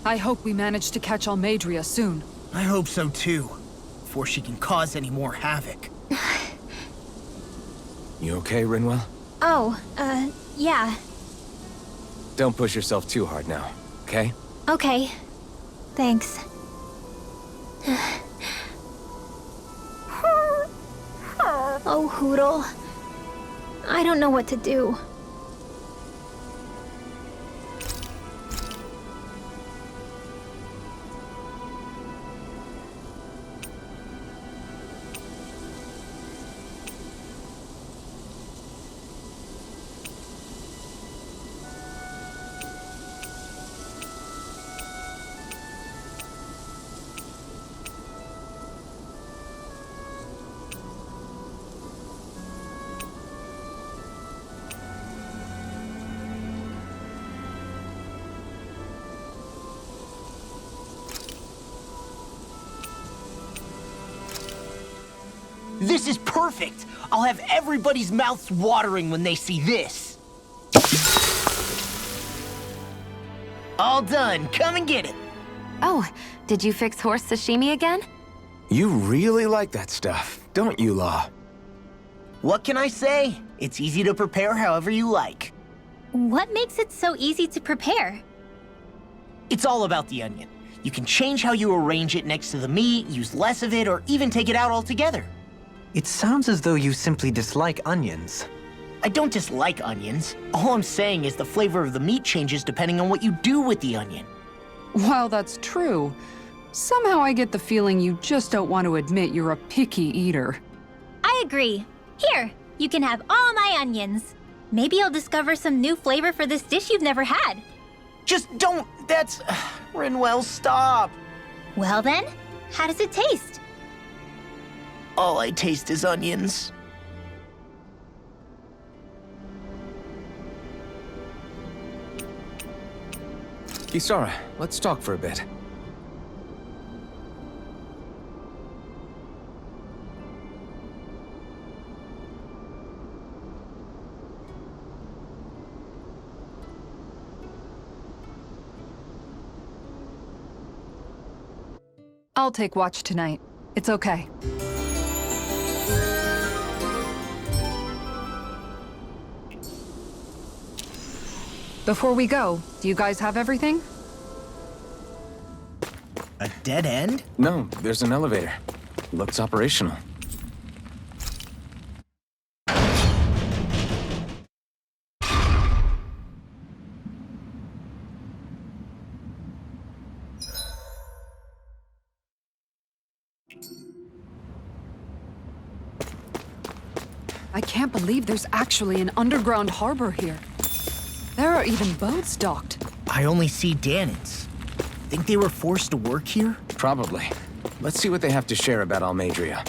I hope we manage to catch Almadria soon. I hope so too, before she can cause any more havoc. You okay, Rinwell? Oh, yeah. Don't push yourself too hard now, okay? Okay. Thanks. Oh, Hootle. I don't know what to do. This is perfect! I'll have everybody's mouths watering when they see this. All done. Come and get it. Oh, did you fix horse sashimi again? You really like that stuff, don't you, Law? What can I say? It's easy to prepare however you like. What makes it so easy to prepare? It's all about the onion. You can change how you arrange it next to the meat, use less of it, or even take it out altogether. It sounds as though you simply dislike onions. I don't dislike onions. All I'm saying is the flavor of the meat changes depending on what you do with the onion. While that's true, somehow I get the feeling you just don't want to admit you're a picky eater. I agree. Here, you can have all my onions. Maybe you'll discover some new flavor for this dish you've never had. Just don't... That's... Rinwell, stop. Well then, how does it taste? All I taste is onions. Kisara, let's talk for a bit. I'll take watch tonight. It's okay. Before we go, do you guys have everything? A dead end? No, there's an elevator. Looks operational. I can't believe there's actually an underground harbor here. There are even boats docked. I only see Dahnans. Think they were forced to work here? Probably. Let's see what they have to share about Almadria.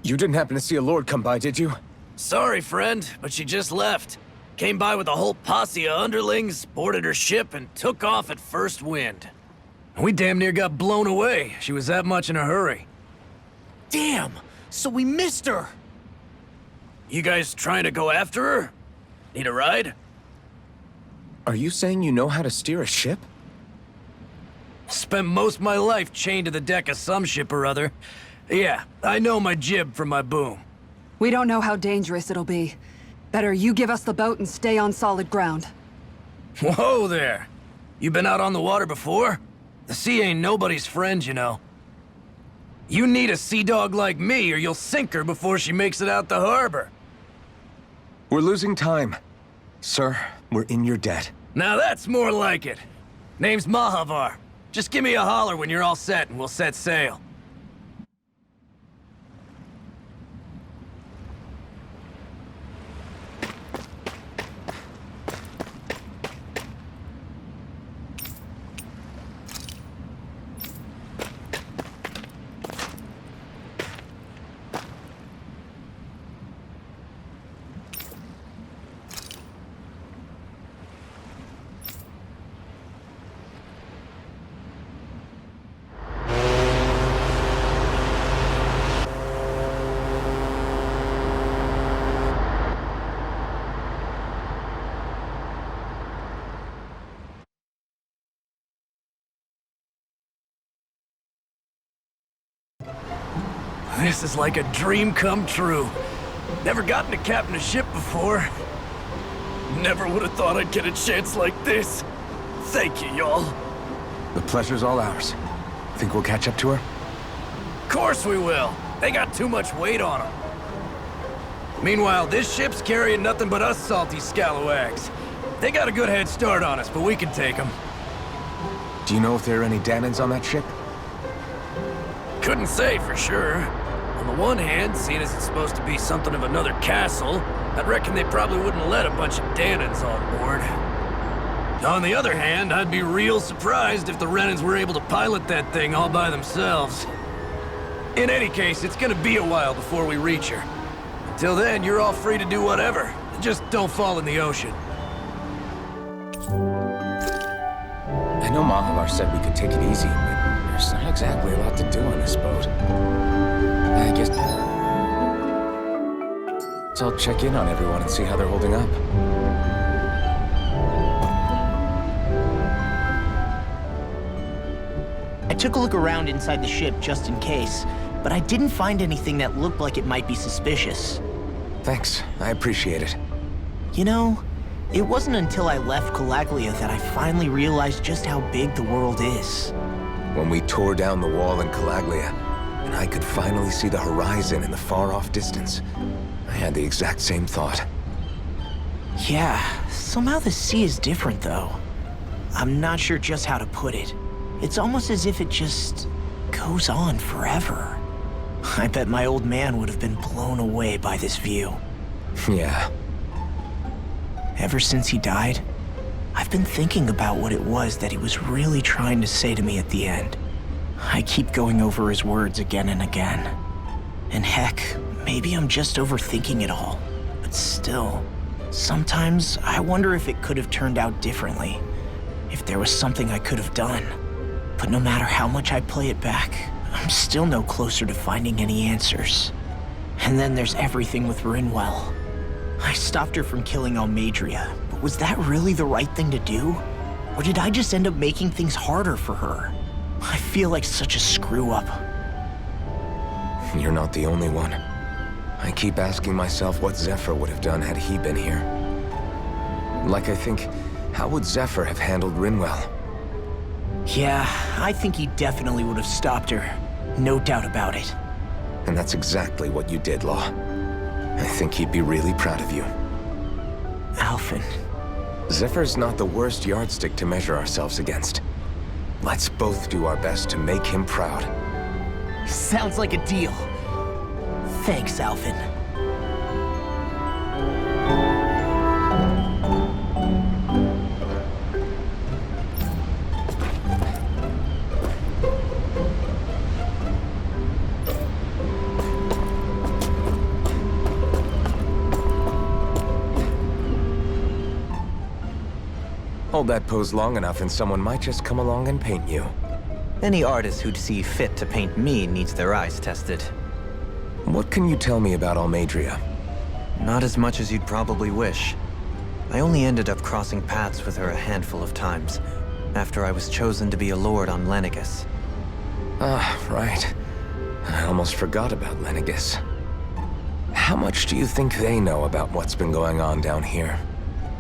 You didn't happen to see a lord come by, did you? Sorry, friend, but she just left. Came by with a whole posse of underlings, boarded her ship, and took off at first wind. We damn near got blown away. She was that much in a hurry. Damn! So we missed her! You guys trying to go after her? Need a ride? Are you saying you know how to steer a ship? Spent most of my life chained to the deck of some ship or other. Yeah, I know my jib from my boom. We don't know how dangerous it'll be. Better you give us the boat and stay on solid ground. Whoa there! You been out on the water before? The sea ain't nobody's friend, you know. You need a sea dog like me, or you'll sink her before she makes it out the harbor. We're losing time. Sir, we're in your debt. Now that's more like it. Name's Mahavar. Just give me a holler when you're all set and we'll set sail. This is like a dream come true. Never gotten to captain a ship before. Never would have thought I'd get a chance like this. Thank you, y'all. The pleasure's all ours. Think we'll catch up to her? Course we will. They got too much weight on them. Meanwhile, this ship's carrying nothing but us salty scalawags. They got a good head start on us, but we can take them. Do you know if there are any Dahnans on that ship? Couldn't say for sure. On the one hand, seeing as it's supposed to be something of another castle, I'd reckon they probably wouldn't let a bunch of Dahnans on board. On the other hand, I'd be real surprised if the Renans were able to pilot that thing all by themselves. In any case, it's gonna be a while before we reach her. Until then, you're all free to do whatever. Just don't fall in the ocean. I know Mahavar said we could take it easy, but there's not exactly a lot to do on this boat. I guess I'll check in on everyone and see how they're holding up. I took a look around inside the ship just in case, but I didn't find anything that looked like it might be suspicious. Thanks, I appreciate it. You know, it wasn't until I left Calaglia that I finally realized just how big the world is. When we tore down the wall in Calaglia, and I could finally see the horizon in the far-off distance, I had the exact same thought. Yeah, somehow the sea is different, though. I'm not sure just how to put it. It's almost as if it just goes on forever. I bet my old man would have been blown away by this view. Yeah. Ever since he died, I've been thinking about what it was that he was really trying to say to me at the end. I keep going over his words again and again. And heck, maybe I'm just overthinking it all. But still, sometimes I wonder if it could have turned out differently. If there was something I could have done. But no matter how much I play it back, I'm still no closer to finding any answers. And then there's everything with Rinwell. I stopped her from killing Almadria, but was that really the right thing to do? Or did I just end up making things harder for her? I feel like such a screw-up. You're not the only one. I keep asking myself what Zephyr would have done had he been here. Like I think, how would Zephyr have handled Rinwell? Yeah, I think he definitely would have stopped her. No doubt about it. And that's exactly what you did, Law. I think he'd be really proud of you. Alphen. Zephyr's not the worst yardstick to measure ourselves against. Let's both do our best to make him proud. Sounds like a deal. Thanks, Alphen. Hold that pose long enough and someone might just come along and paint you. Any artist who'd see fit to paint me needs their eyes tested. What can you tell me about Almadria? Not as much as you'd probably wish. I only ended up crossing paths with her a handful of times, after I was chosen to be a lord on Lenegus. Ah, right. I almost forgot about Lenegus. How much do you think they know about what's been going on down here?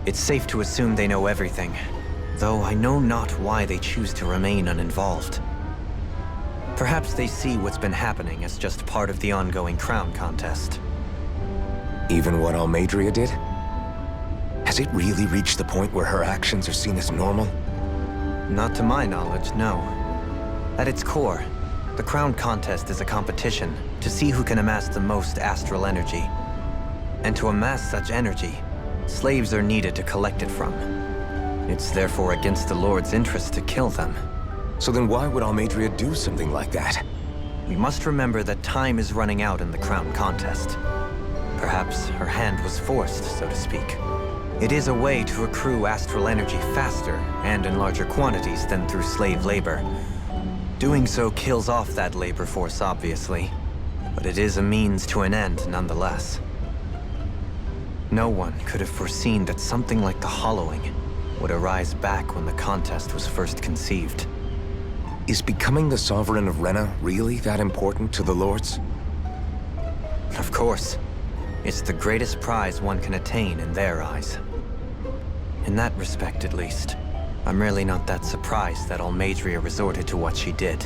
It's safe to assume they know everything, though I know not why they choose to remain uninvolved. Perhaps they see what's been happening as just part of the ongoing crown contest. Even what Almadria did? Has it really reached the point where her actions are seen as normal? Not to my knowledge, no. At its core, the crown contest is a competition to see who can amass the most astral energy. And to amass such energy, slaves are needed to collect it from. It's therefore against the Lord's interest to kill them. So then why would Almadria do something like that? We must remember that time is running out in the crown contest. Perhaps her hand was forced, so to speak. It is a way to accrue astral energy faster and in larger quantities than through slave labor. Doing so kills off that labor force, obviously, but it is a means to an end nonetheless. No one could have foreseen that something like the Hollowing would arise back when the contest was first conceived. Is becoming the Sovereign of Rena really that important to the Lords? Of course. It's the greatest prize one can attain in their eyes. In that respect, at least, I'm really not that surprised that Almadria resorted to what she did,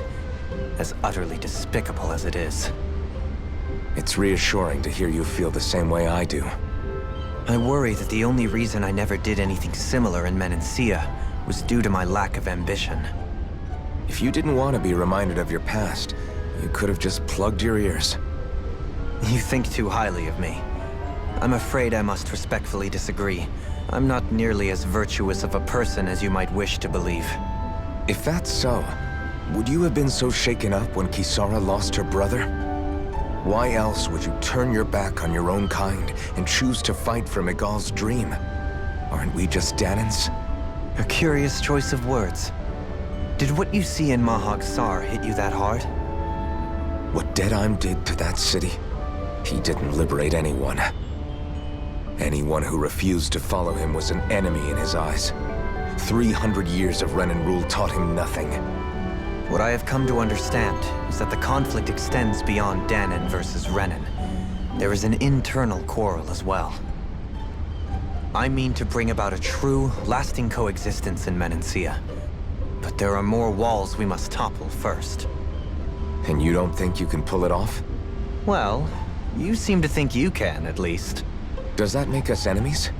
as utterly despicable as it is. It's reassuring to hear you feel the same way I do. I worry that the only reason I never did anything similar in Menancia was due to my lack of ambition. If you didn't want to be reminded of your past, you could have just plugged your ears. You think too highly of me. I'm afraid I must respectfully disagree. I'm not nearly as virtuous of a person as you might wish to believe. If that's so, would you have been so shaken up when Kisara lost her brother? Why else would you turn your back on your own kind and choose to fight for Miguel's dream? Aren't we just Dahnans? A curious choice of words. Did what you see in Mahag Sar hit you that hard? What Deadheim did to that city, he didn't liberate anyone. Anyone who refused to follow him was an enemy in his eyes. 300 years of Renan rule taught him nothing. What I have come to understand is that the conflict extends beyond Dahnan versus Renan. There is an internal quarrel as well. I mean to bring about a true, lasting coexistence in Menancia. But there are more walls we must topple first. And you don't think you can pull it off? Well, you seem to think you can, at least. Does that make us enemies?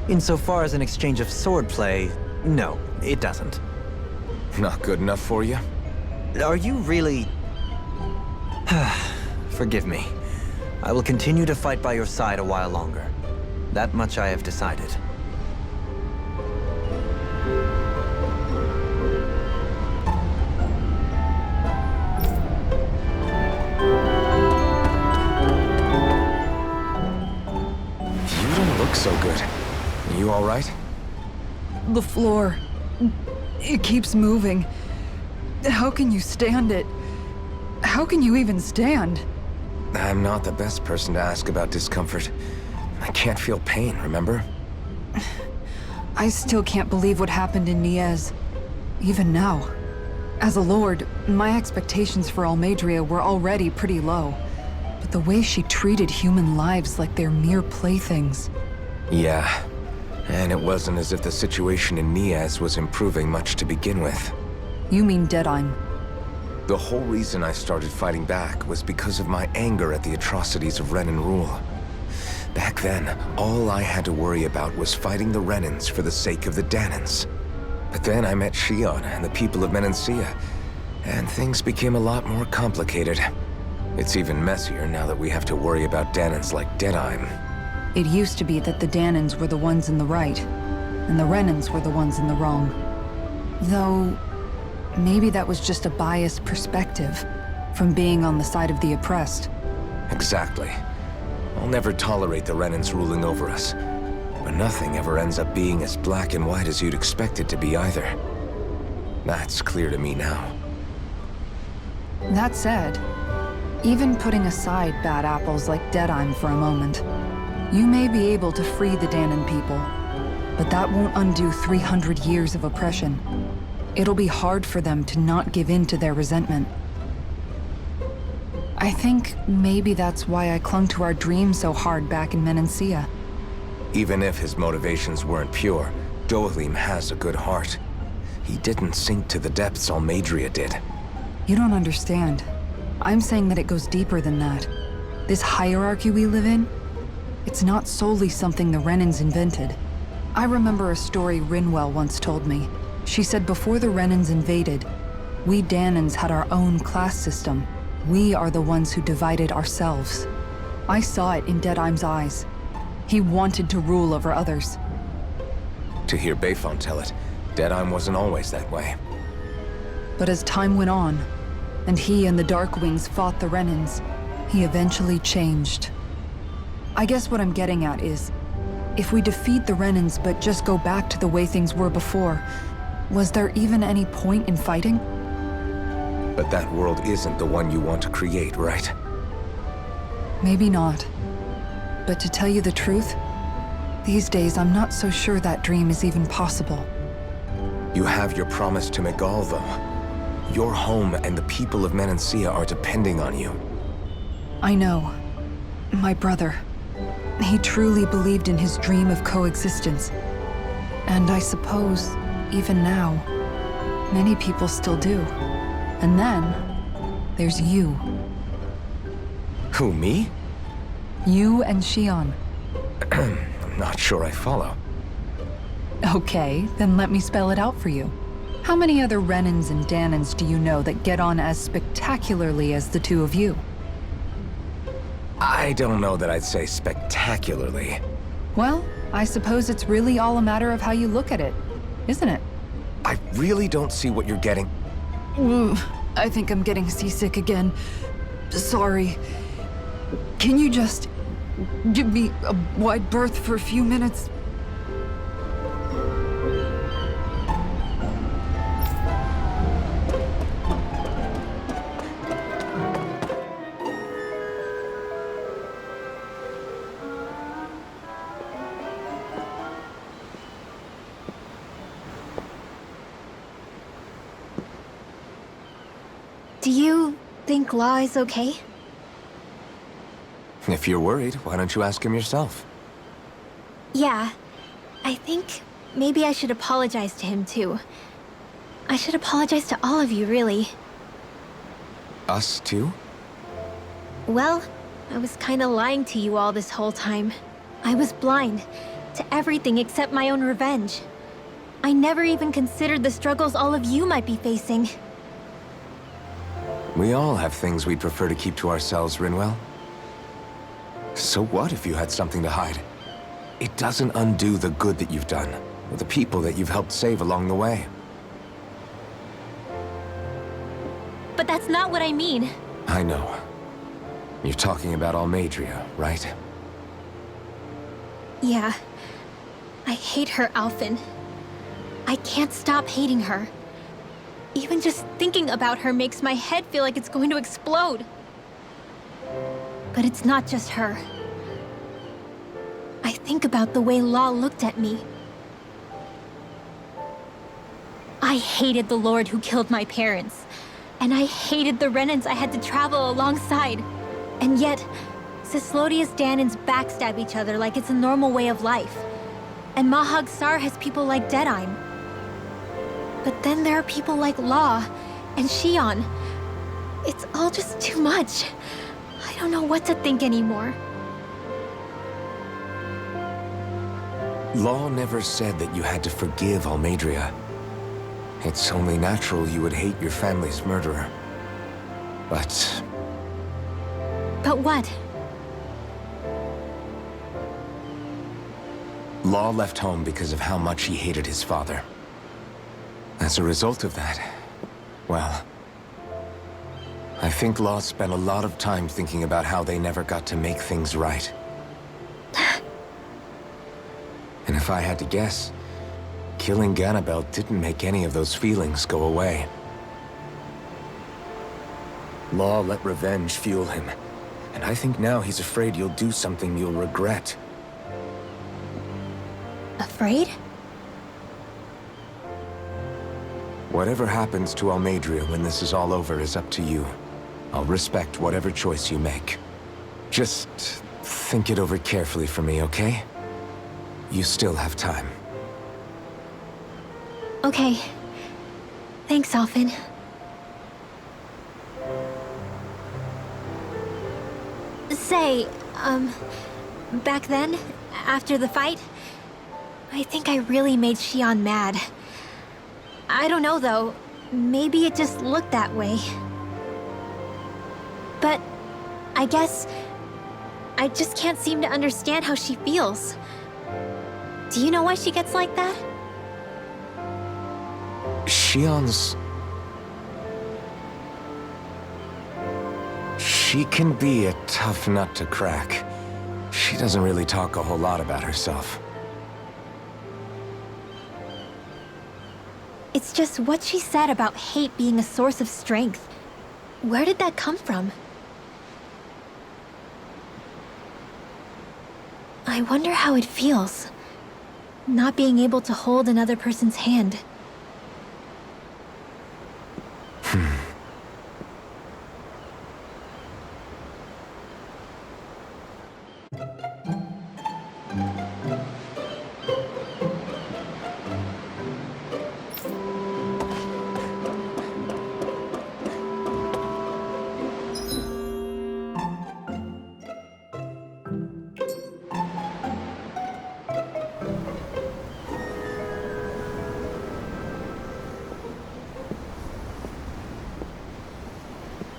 Insofar as an exchange of swordplay, no, it doesn't. Not good enough for you? Are you really... Forgive me. I will continue to fight by your side a while longer. That much I have decided. You don't look so good. You all right? The floor. It keeps moving. How can you stand it? How can you even stand? I'm not the best person to ask about discomfort. I can't feel pain, remember? I still can't believe what happened in Niez. Even now. As a lord, my expectations for Almadria were already pretty low. But the way she treated human lives like they're mere playthings. Yeah. And it wasn't as if the situation in Niez was improving much to begin with. You mean Deadheim? The whole reason I started fighting back was because of my anger at the atrocities of Renan rule. Back then, all I had to worry about was fighting the Renans for the sake of the Dahnans. But then I met Shion and the people of Menancia, and things became a lot more complicated. It's even messier now that we have to worry about Dahnans like Deadheim. It used to be that the Dahnans were the ones in the right, and the Renans were the ones in the wrong. Though, maybe that was just a biased perspective, from being on the side of the oppressed. Exactly. I'll never tolerate the Renans ruling over us. But nothing ever ends up being as black and white as you'd expect it to be either. That's clear to me now. That said, even putting aside bad apples like Deadheim for a moment, you may be able to free the Dahnan people, but that won't undo 300 years of oppression. It'll be hard for them to not give in to their resentment. I think maybe that's why I clung to our dream so hard back in Menancia. Even if his motivations weren't pure, Dohalim has a good heart. He didn't sink to the depths Almadria did. You don't understand. I'm saying that it goes deeper than that. This hierarchy we live in, it's not solely something the Renans invented. I remember a story Rinwell once told me. She said before the Renans invaded, we Dahnans had our own class system. We are the ones who divided ourselves. I saw it in Deadeye's eyes. He wanted to rule over others. To hear Bayfon tell it, Deadeye wasn't always that way. But as time went on, and he and the Darkwings fought the Renans, he eventually changed. I guess what I'm getting at is, if we defeat the Renans but just go back to the way things were before, was there even any point in fighting? But that world isn't the one you want to create, right? Maybe not. But to tell you the truth, these days I'm not so sure that dream is even possible. You have your promise to Megal, though. Your home and the people of Menancia are depending on you. I know. My brother. He truly believed in his dream of coexistence. And I suppose, even now, many people still do. And then, there's you. Who, me? You and Shion. I'm not sure I follow. Okay, then let me spell it out for you. How many other Renans and Dahnans do you know that get on as spectacularly as the two of you? I don't know that I'd say spectacularly. Well, I suppose it's really all a matter of how you look at it, isn't it? I really don't see what you're getting. I think I'm getting seasick again. Sorry. Can you just give me a wide berth for a few minutes? Do you think Law is okay? If you're worried, why don't you ask him yourself? Yeah. I think maybe I should apologize to him too. I should apologize to all of you, really. Us too? Well, I was kinda lying to you all this whole time. I was blind to everything except my own revenge. I never even considered the struggles all of you might be facing. We all have things we'd prefer to keep to ourselves, Rinwell. So what if you had something to hide? It doesn't undo the good that you've done, or the people that you've helped save along the way. But that's not what I mean. I know. You're talking about Almadria, right? Yeah. I hate her, Alphen. I can't stop hating her. Even just thinking about her makes my head feel like it's going to explode. But it's not just her. I think about the way Law looked at me. I hated the Lord who killed my parents. And I hated the Renans I had to travel alongside. And yet, Cislodius Dahnans backstab each other like it's a normal way of life. And Mahag Sar has people like Deadeye. But then there are people like Law and Shion. It's all just too much. I don't know what to think anymore. Law never said that you had to forgive Almadria. It's only natural you would hate your family's murderer. But But what? Law left home because of how much he hated his father. As a result of that, well, I think Law spent a lot of time thinking about how they never got to make things right. And if I had to guess, killing Ganabel didn't make any of those feelings go away. Law let revenge fuel him, and I think now he's afraid you'll do something you'll regret. Afraid? Whatever happens to Almadria when this is all over is up to you. I'll respect whatever choice you make. Just think it over carefully for me, okay? You still have time. Okay. Thanks, Alphen. Say, back then, after the fight, I think I really made Xion mad. I don't know, though. Maybe it just looked that way. But I guess I just can't seem to understand how she feels. Do you know why she gets like that? Xion's... She can be a tough nut to crack. She doesn't really talk a whole lot about herself. It's just what she said about hate being a source of strength. Where did that come from? I wonder how it feels, not being able to hold another person's hand.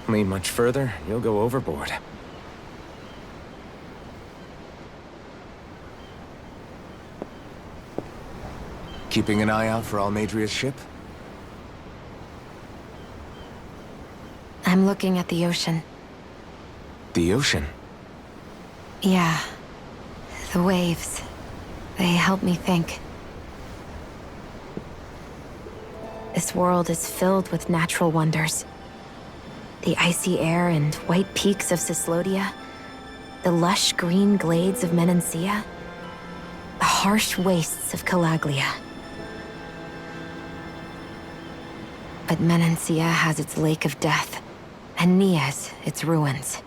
Lean much further, you'll go overboard. Keeping an eye out for Almadria's ship? I'm looking at the ocean. The ocean? Yeah. The waves. They help me think. This world is filled with natural wonders. The icy air and white peaks of Cyslodia, the lush green glades of Menancia, the harsh wastes of Calaglia. But Menancia has its Lake of Death, and Nias its ruins.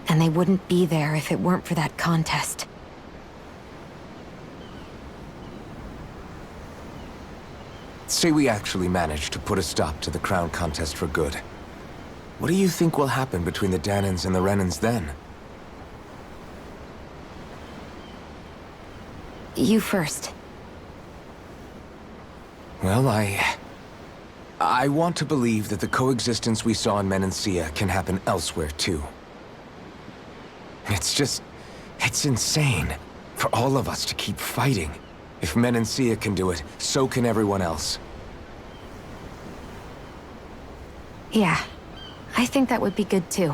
And they wouldn't be there if it weren't for that contest. Say we actually manage to put a stop to the crown contest for good. What do you think will happen between the Dahnans and the Renans then? You first. Well, I want to believe that the coexistence we saw in Menancia can happen elsewhere, too. It's insane for all of us to keep fighting. If Menancia can do it, so can everyone else. Yeah, I think that would be good too.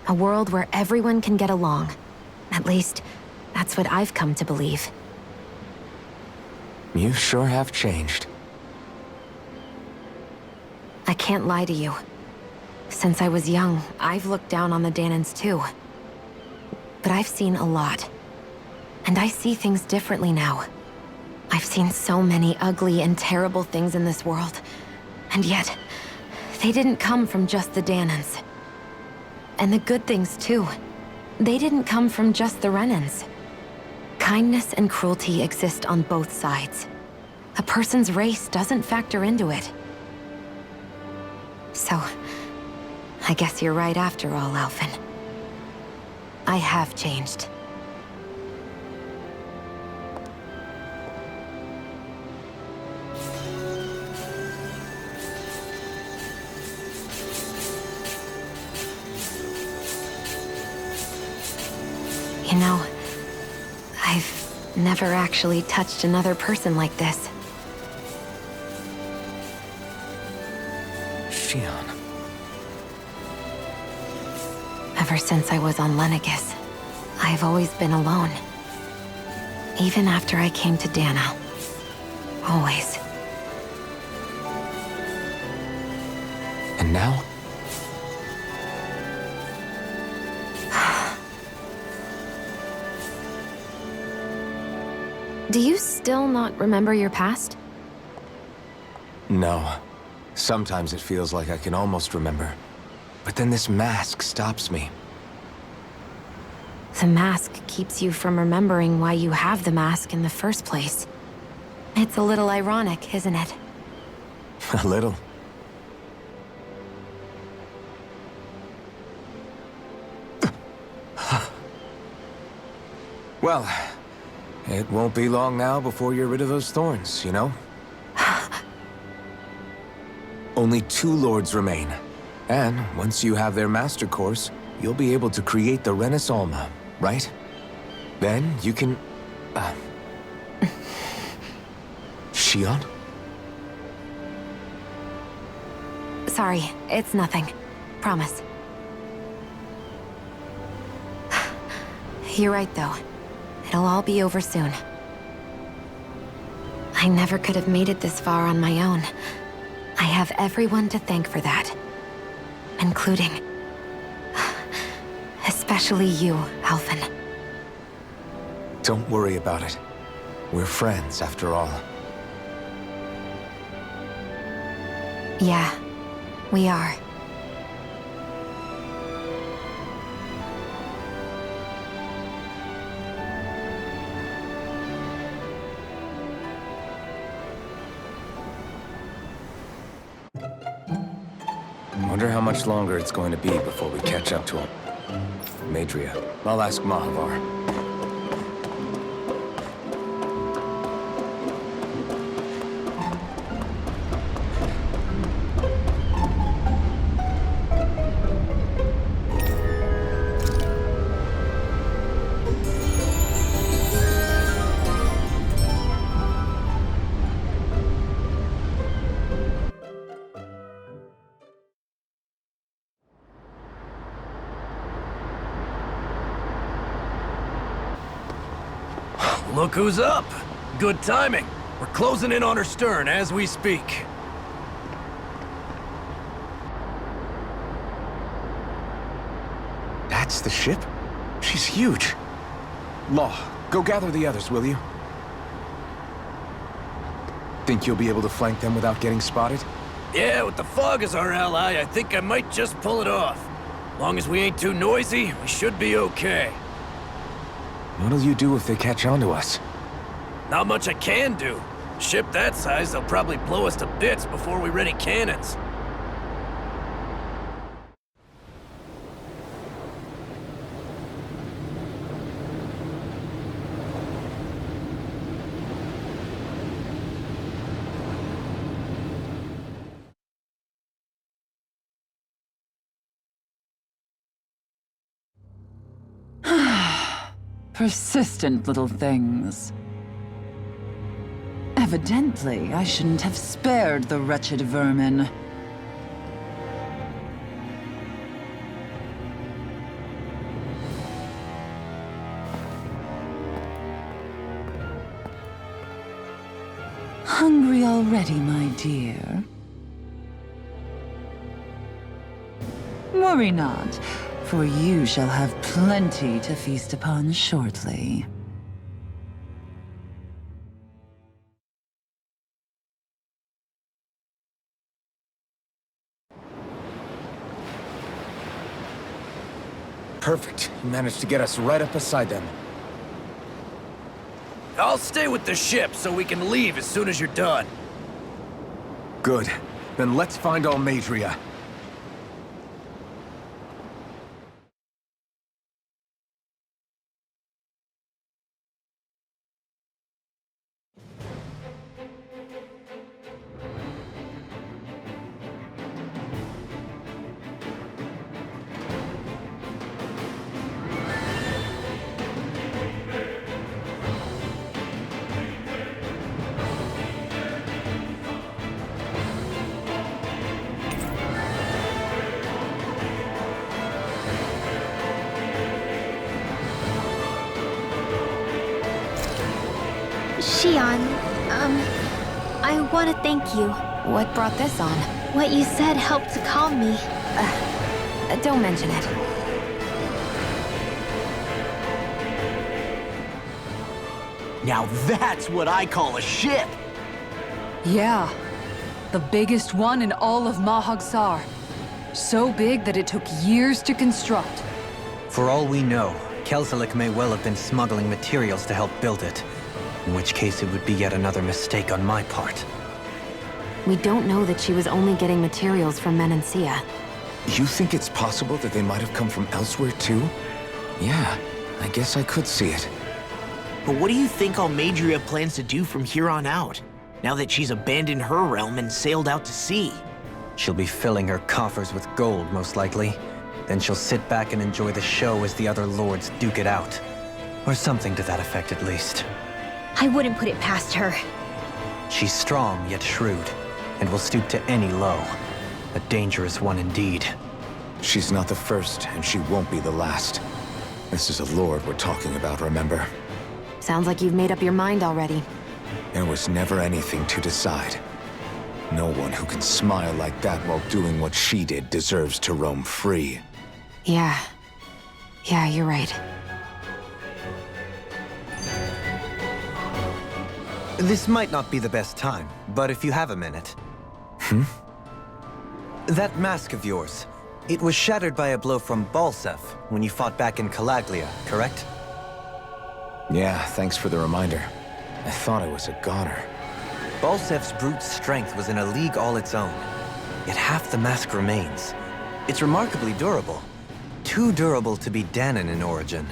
A world where everyone can get along. At least, that's what I've come to believe. You sure have changed. I can't lie to you. Since I was young, I've looked down on the Dahnans too. But I've seen a lot. And I see things differently now. I've seen so many ugly and terrible things in this world. And yet, they didn't come from just the Dahnans. And the good things too. They didn't come from just the Renans. Kindness and cruelty exist on both sides. A person's race doesn't factor into it. So, I guess you're right after all, Alphen. I have changed. You know, I've never actually touched another person like this. Xion. Ever since I was on Lenegis, I've always been alone. Even after I came to Dahna. Always. And now? Do you still not remember your past? No. Sometimes it feels like I can almost remember. But then this mask stops me. The mask keeps you from remembering why you have the mask in the first place. It's a little ironic, isn't it? A little. Well, it won't be long now before you're rid of those thorns, you know? Only 2 lords remain. And once you have their master course, you'll be able to create the Renis Alma, right? Then you can... Shion? Sorry, it's nothing. Promise. You're right, though. It'll all be over soon. I never could have made it this far on my own. I have everyone to thank for that. Including... especially you, Alphen. Don't worry about it. We're friends, after all. Yeah, we are. Wonder how much longer it's going to be before we catch up to him. Madria. I'll ask Mahavar. Look who's up! Good timing. We're closing in on her stern as we speak. That's the ship? She's huge. Law, go gather the others, will you? Think you'll be able to flank them without getting spotted? Yeah, with the fog as our ally, I think I might just pull it off. Long as we ain't too noisy, we should be okay. What'll you do if they catch on to us? Not much I can do. Ship that size, they'll probably blow us to bits before we ready cannons. Persistent little things. Evidently, I shouldn't have spared the wretched vermin. Hungry already, my dear? Worry not, for you shall have plenty to feast upon shortly. Perfect. You managed to get us right up beside them. I'll stay with the ship so we can leave as soon as you're done. Good. Then let's find Almadria. Shion, I want to thank you. What brought this on? What you said helped to calm me. Don't mention it. Now that's what I call a ship! Yeah. the biggest one in all of Mahagsar. So big that it took years to construct. For all we know, Kelzelik may well have been smuggling materials to help build it. In which case it would be yet another mistake on my part. We don't know that she was only getting materials from Menancia. You think it's possible that they might have come from elsewhere too? Yeah, I guess I could see it. But what do you think Almadria plans to do from here on out, now that she's abandoned her realm and sailed out to sea? She'll be filling her coffers with gold, most likely. Then she'll sit back and enjoy the show as the other lords duke it out. Or something to that effect, at least. I wouldn't put it past her. She's strong, yet shrewd, and will stoop to any low. A dangerous one indeed. She's not the first, and she won't be the last. This is a lord we're talking about, remember? Sounds like you've made up your mind already. There was never anything to decide. No one who can smile like that while doing what she did deserves to roam free. Yeah, you're right. This might not be the best time, but if you have a minute. That mask of yours, it was shattered by a blow from Balsef when you fought back in Calaglia, correct? Yeah, thanks for the reminder. I thought I was a goner. Balsef's brute strength was in a league all its own, yet half the mask remains. It's remarkably durable. Too durable to be Dahnan in origin.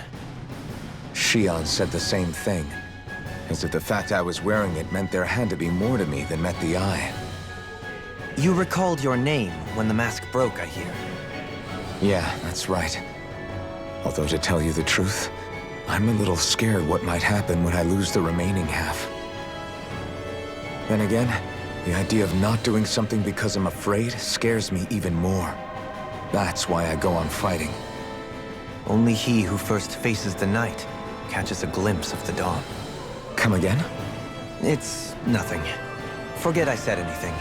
Shion said the same thing. As if the fact I was wearing it meant there had to be more to me than met the eye. You recalled your name when the mask broke, I hear. Yeah, that's right. Although to tell you the truth, I'm a little scared what might happen when I lose the remaining half. Then again, the idea of not doing something because I'm afraid scares me even more. That's why I go on fighting. Only he who first faces the night catches a glimpse of the dawn. Come again? It's nothing. Forget I said anything.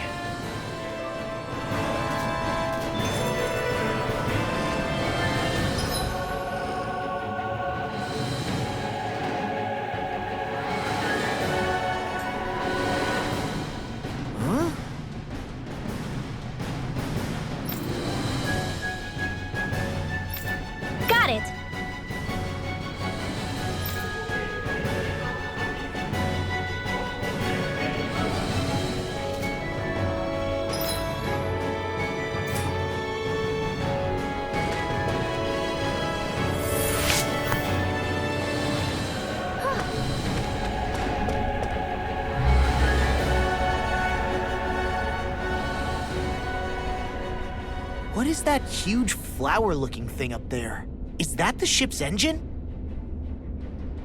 Got it! What is that huge flower-looking thing up there? Is that the ship's engine?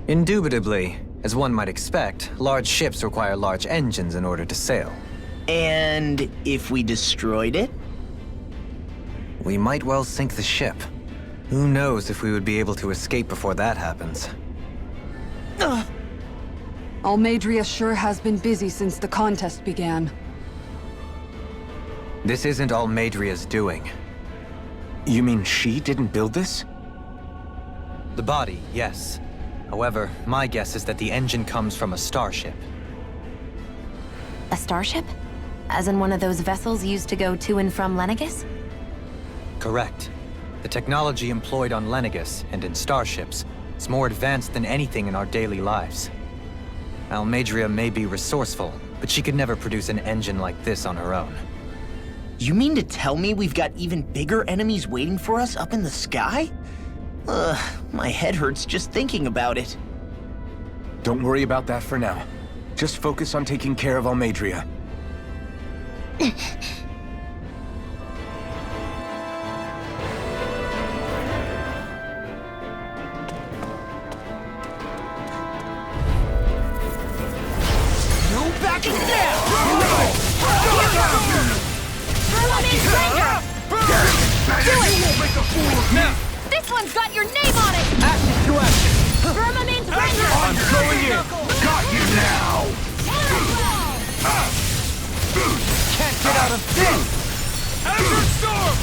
Indubitably. As one might expect, large ships require large engines in order to sail. And if we destroyed it? We might well sink the ship. Who knows if we would be able to escape before that happens. Almadria sure has been busy since the contest began. This isn't Almadria's doing. You mean she didn't build this? The body, yes. However, my guess is that the engine comes from a starship. A starship? As in one of those vessels used to go to and from Lenegis? Correct. The technology employed on Lenegis and in starships is more advanced than anything in our daily lives. Almadria may be resourceful, but she could never produce an engine like this on her own. You mean to tell me we've got even bigger enemies waiting for us up in the sky? My head hurts just thinking about it. Don't worry about that for now. Just focus on taking care of Almadria. No backing down! This one's got your name on it! Action to action! Vermilion Ranger! I'm going in! Got you now! Can't get out of this! Azure Storm!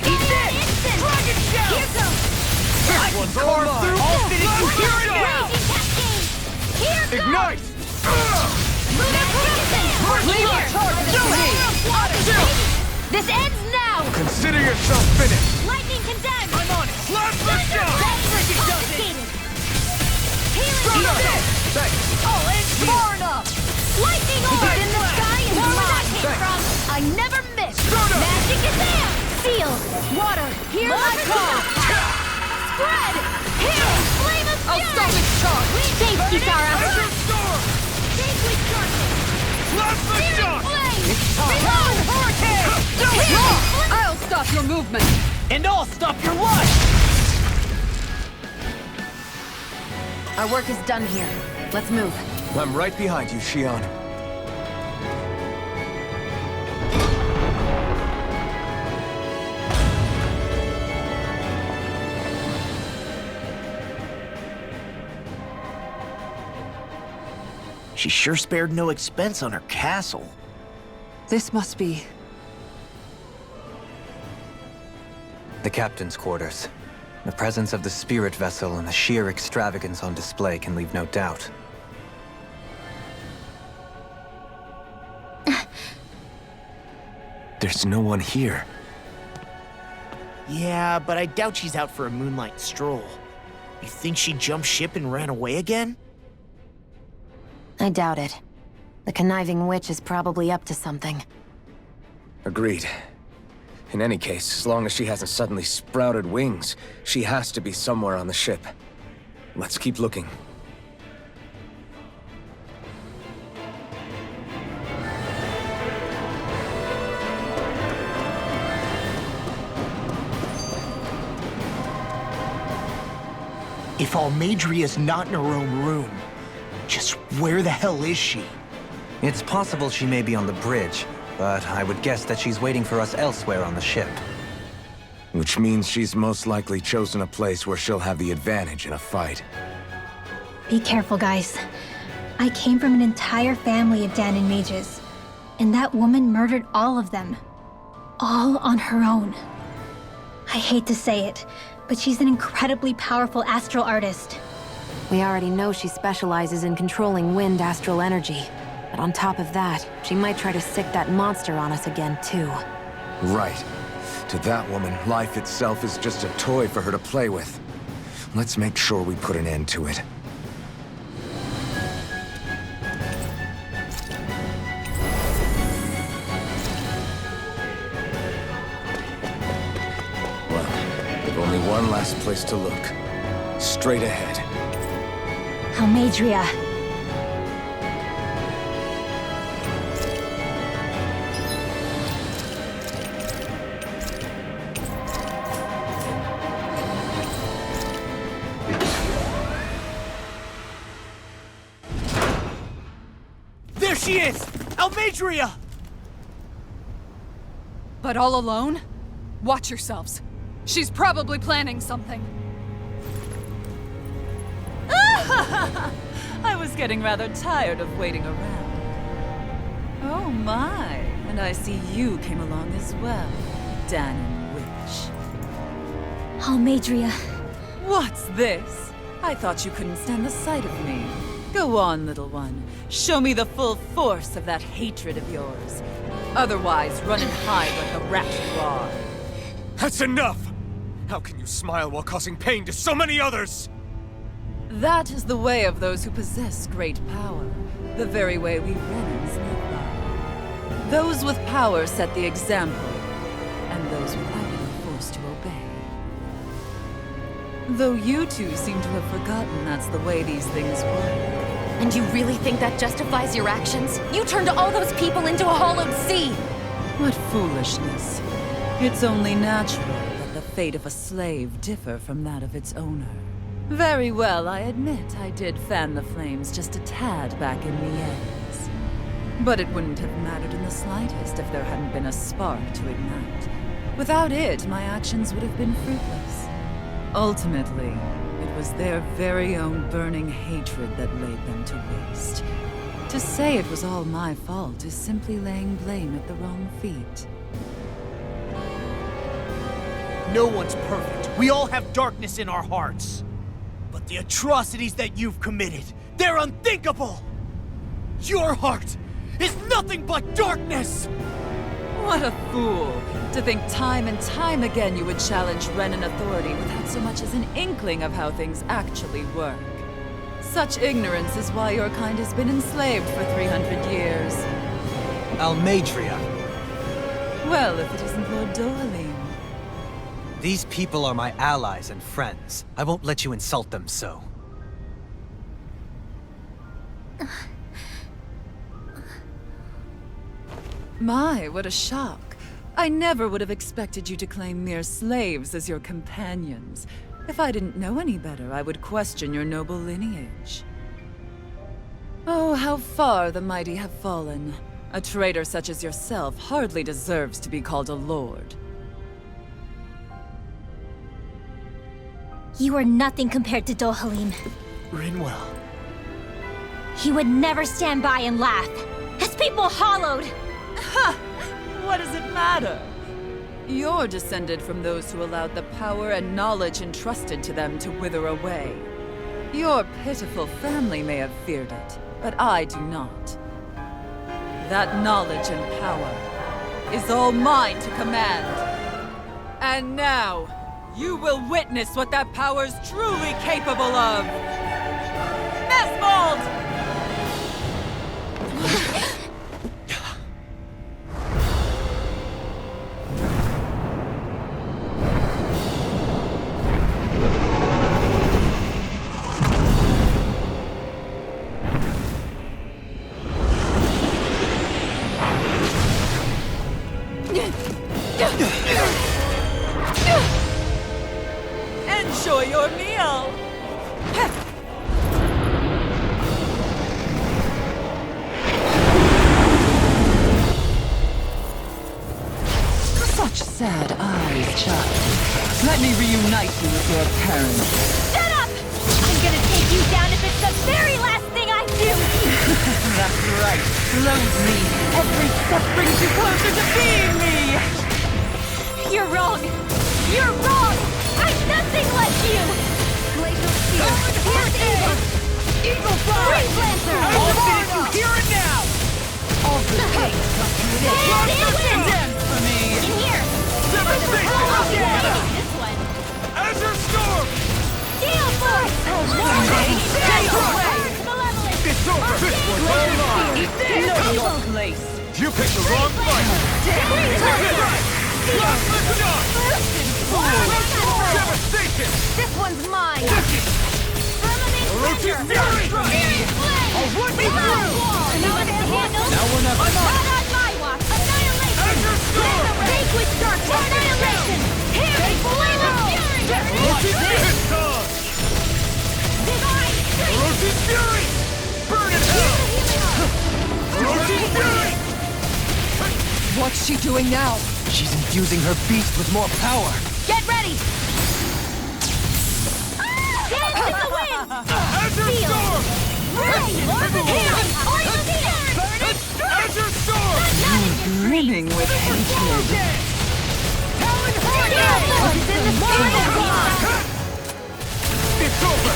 He's dead! Dragon Shell! Here comes! This one's carved through! I'll finish you here and now! Raging Cascade! Here goes! Ignite! Lunar Crimson! Working here! Charge Do me! it! This ends now! Consider yourself finished! Lightning condemned! I'm on it! Let's go! Confiscated! Screw Healing it! Thanks. Oh, it's far enough! Lightning orb! In the sky is Where mine! that came from? I never miss! Screwed up! Magic is there! Seal! Water! Hear my call! Spread! Heal! Flame of fury! I'll stop its charge! Thanks, Kisara! Think we Let's go! Reload! Hurricane! I'll stop your movement! And I'll stop your life! Our work is done here. Let's move. I'm right behind you, Shion. She sure spared no expense on her castle. This must be... The captain's quarters. The presence of the spirit vessel and the sheer extravagance on display can leave no doubt. There's no one here. Yeah, but I doubt she's out for a moonlight stroll. You think she jumped ship and ran away again? I doubt it. The conniving witch is probably up to something. Agreed. In any case, as long as she hasn't suddenly sprouted wings, she has to be somewhere on the ship. Let's keep looking. If Almadria's not in her own room, just where the hell is she? It's possible she may be on the bridge, but I would guess that she's waiting for us elsewhere on the ship. Which means she's most likely chosen a place where she'll have the advantage in a fight. Be careful, guys. I came from an entire family of Dahnan mages, and that woman murdered all of them. All on her own. I hate to say it, but she's an incredibly powerful astral artist. We already know she specializes in controlling wind astral energy. But on top of that, she might try to sick that monster on us again, too. Right. To that woman, life itself is just a toy for her to play with. Let's make sure we put an end to it. Well, we've only one last place to look. Straight ahead. Almadria. There she is! Almadria! But all alone? Watch yourselves. She's probably planning something. I was getting rather tired of waiting around. Oh my, and I see you came along as well, Dahnan Witch. Almadria. What's this? I thought you couldn't stand the sight of me. Go on, little one. Show me the full force of that hatred of yours. Otherwise, run and hide like the rat you are. That's enough! How can you smile while causing pain to so many others? That is the way of those who possess great power. The very way we Renans live by. Those with power set the example, and those without it are forced to obey. Though you two seem to have forgotten that's the way these things work. And you really think that justifies your actions? You turned all those people into a hollowed sea! What foolishness. It's only natural that the fate of a slave differ from that of its owner. Very well, I admit I did fan the flames just a tad back in Niez. But it wouldn't have mattered in the slightest if there hadn't been a spark to ignite. Without it, my actions would have been fruitless. Ultimately, it was their very own burning hatred that laid them to waste. To say it was all my fault is simply laying blame at the wrong feet. No one's perfect. We all have darkness in our hearts. But the atrocities that you've committed, they're unthinkable! Your heart is nothing but darkness! What a fool! To think time and time again you would challenge Renan authority without so much as an inkling of how things actually work. Such ignorance is why your kind has been enslaved for 300 years. Almadria. Well, if it isn't Lord Dohalim. These people are my allies and friends. I won't let you insult them so. My, what a shock. I never would have expected you to claim mere slaves as your companions. If I didn't know any better, I would question your noble lineage. Oh, how far the mighty have fallen. A traitor such as yourself hardly deserves to be called a lord. You are nothing compared to Dohalim. Rinwell. He would never stand by and laugh. His people hollowed! Ha! What does it matter? You're descended from those who allowed the power and knowledge entrusted to them to wither away. Your pitiful family may have feared it, but I do not. That knowledge and power is all mine to command. And now, you will witness what that power's truly capable of! Mesmold! Enjoy your meal! Such sad eyes, child. Let me reunite you with your parents. Shut up! I'm gonna take you down if it's the very last thing I do! That's right. Loathe me. Every step brings you closer to being me! You're wrong! You're wrong! I'm nothing like you! Glacial Spear! Here's Eva! Eagle Fire! Freeze Lancer! I'll finish you here and now! All the hate! Dance for me! In here! Devastation! I'll be this one! Azure Storm! Gale Force! Stay away! Malevolence! It's over! This one's all mine! Know your place. You picked the wrong fight! Devastation! This one's mine! Orochi's Fury! I'll run you through! Now we're not Not on my watch! Annihilation! Azure Storm! Vanquish Darkness! Annihilation! Here! Flame of Fury! Orochi's Fist Dog! Divine Strength! Orochi's Fury! Burn in hell! Orochi's Fury! What's she doing now? She's infusing her beast with more power. Get ready! Dance in the wind! Azure Storm! Healing! Oil of the earth! Burning Azure Storm! Brimming with hatred. Talon Horn! What's in the spirit? It's over!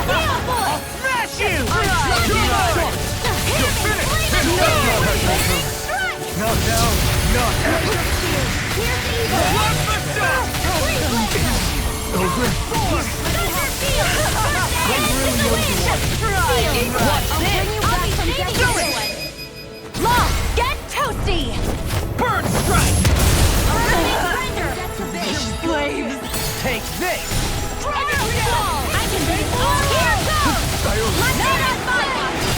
Gale Force! Smash you! You're finished! Not down, not out! Here's Eva! One lift up! Freeze Lancer! Over! Thunder Field! Dance in the wind! Field! I'll bring you back from death to one! Law, get toasty! Burn strike! Surrender! Slaves! Take this! Dragon Ball! I can bring all here goes! Not on my watch!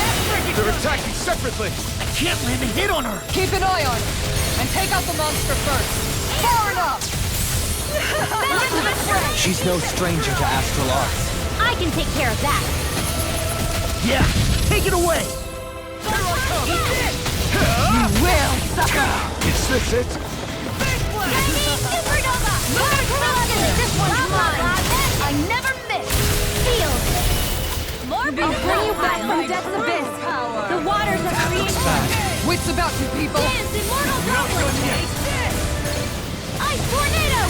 They're attacking separately! I can't land a hit on her! Keep an eye on her, and take out the monster first. Far enough! She's no stranger to astral arts. I can take care of that. Yeah! Take it away! You will suffer! Is this it? Lightning Supernova! Lord Crossing! This one's mine! I never miss! Field! Lord I'll bring you back from death's abyss! The waters of creation! Wits about you, people! Dance immortal goblin! Ice tornado!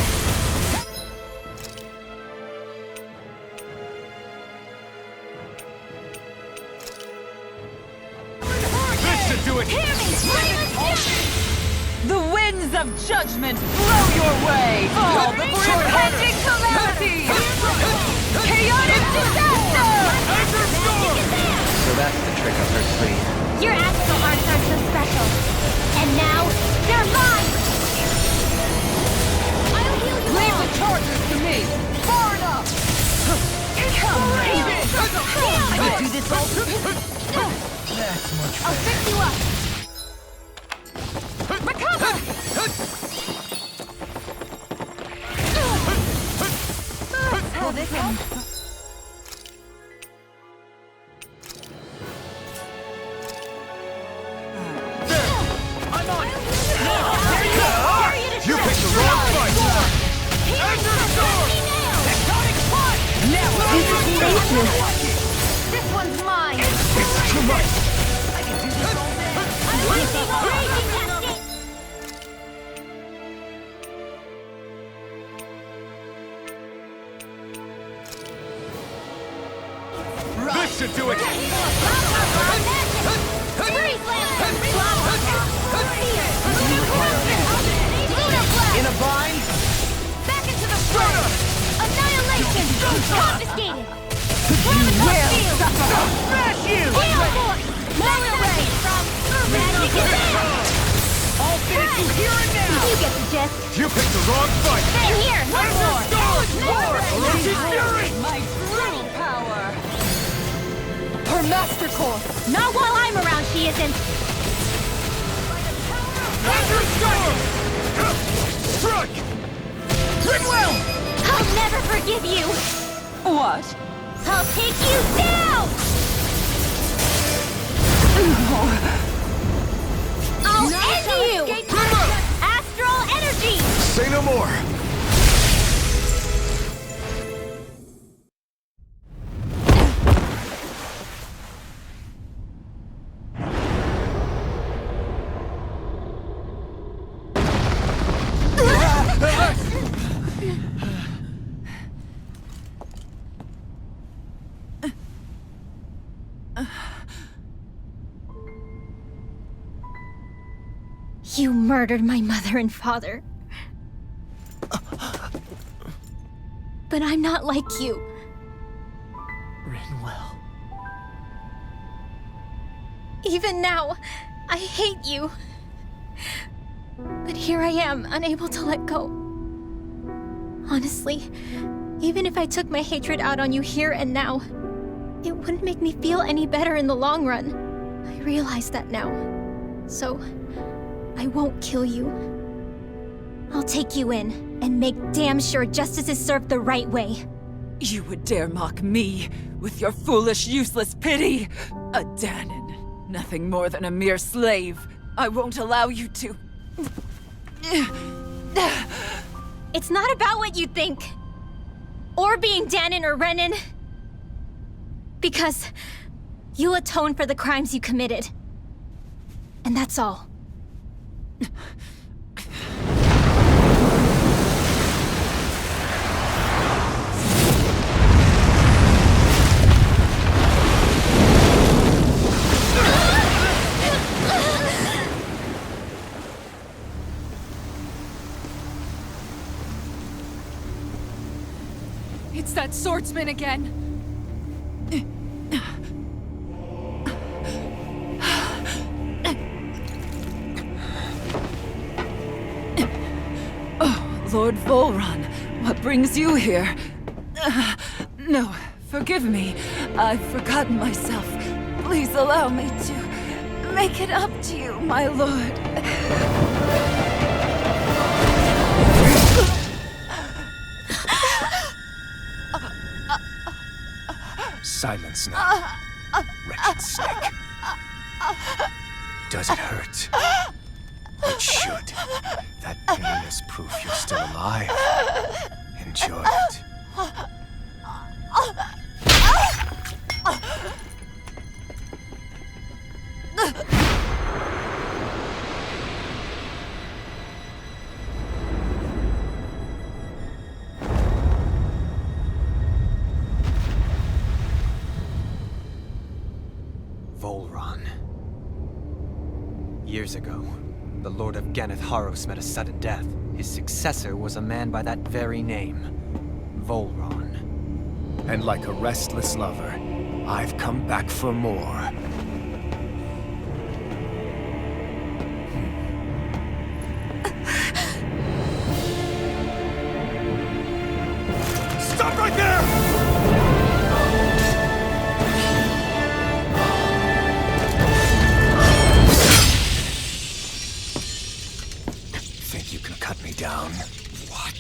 This should do it! Hear me! Flame of fury! The winds of judgment blow your way! Fall before impending calamity! Chaotic disaster! So that's the trick up her sleeve. Your astral arts are so special. And now, they're mine! I'll heal you Leave all! the charges to me! Far enough! Inspiration! I could do this all... That's much I'll better. fix you up! Recover! That's how they come. I'm on it! You picked the wrong fight! Tectonic punch! This one's mine! It's too much! Raging Cascade! This should do it! In a bind? Back into the fray! Annihilation! Confiscated! Smash you! Heal Force! Mega Ray! Magic Attack! I'll finish you here and now! You get the gist. You picked the wrong fight! Stay here! One more! Orochi Fury! My true power! Her master core! Not while I'm around, she isn't! Azure Storm! Strike! Rinwell! I'll never forgive you! What? I'll take you down! I'll end you! Astral energy! Say no more! You murdered my mother and father. But I'm not like you. Rinwell. Even now, I hate you. But here I am, unable to let go. Honestly, even if I took my hatred out on you here and now, it wouldn't make me feel any better in the long run. I realize that now. So, I won't kill you. I'll take you in and make damn sure justice is served the right way. You would dare mock me with your foolish, useless pity? A Dahnan, nothing more than a mere slave. I won't allow you to... It's not about what you think. Or being Dahnan or Renan. Because you'll atone for the crimes you committed. And that's all. It's that swordsman again. Lord Volron, what brings you here? No, forgive me. I've forgotten myself. Please allow me to make it up to you, my lord. Silence now, wretched snake. Does it hurt? It should. That pain is proof you're still alive. Enjoy it. Volron. Years ago, the Lord of Ganeth Haros met a sudden death, his successor was a man by that very name, Volron. And like a restless lover, I've come back for more. Stop right there! Think you can cut me down? What?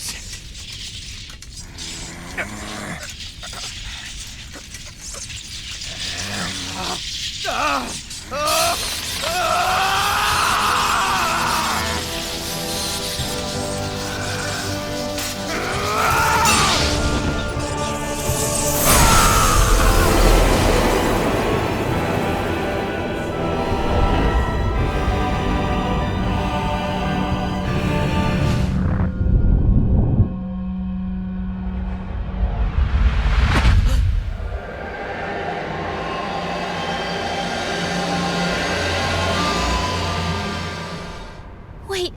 Wait,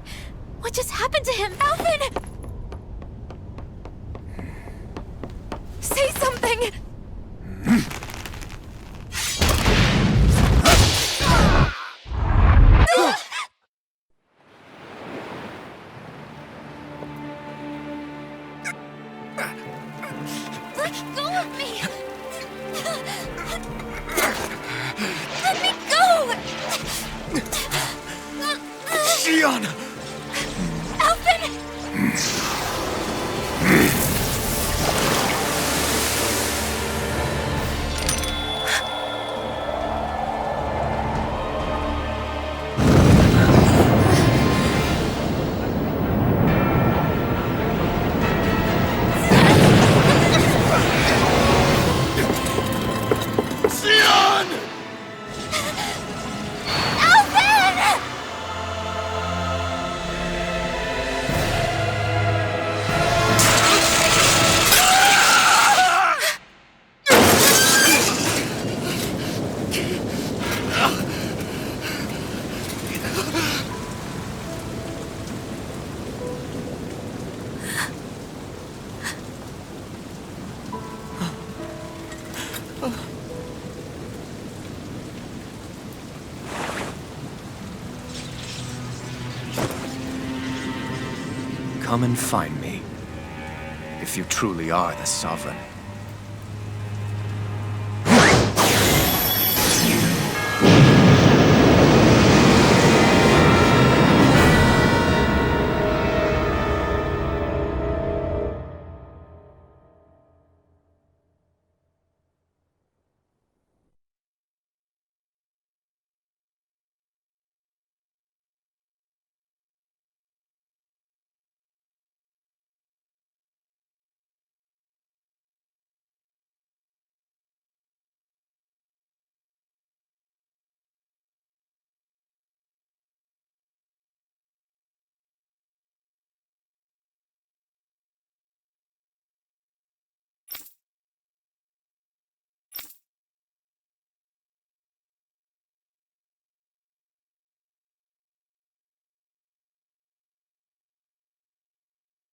what just happened to him? Alvin! Say something! Let go of me! Let me go! Gianna! Alvin! Sion! Alvin! Come and find me, if you truly are the Sovereign.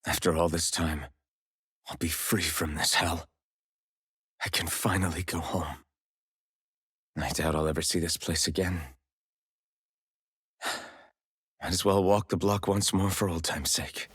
After all this time, I'll be free from this hell. I can finally go home. I doubt I'll ever see this place again. Might as well walk the block once more for old time's sake.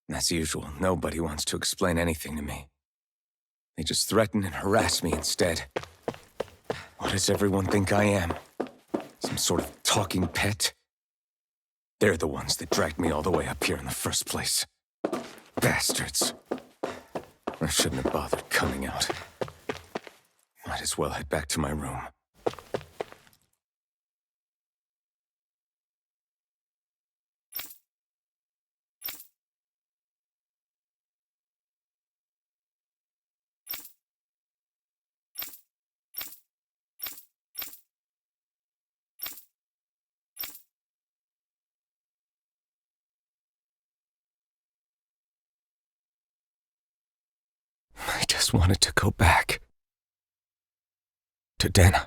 As usual, nobody wants to explain anything to me. They just threaten and harass me instead. What does everyone think I am? Some sort of talking pet? They're the ones that dragged me all the way up here in the first place. Bastards. I shouldn't have bothered coming out. Might as well head back to my room. I just wanted to go back. To Dahna.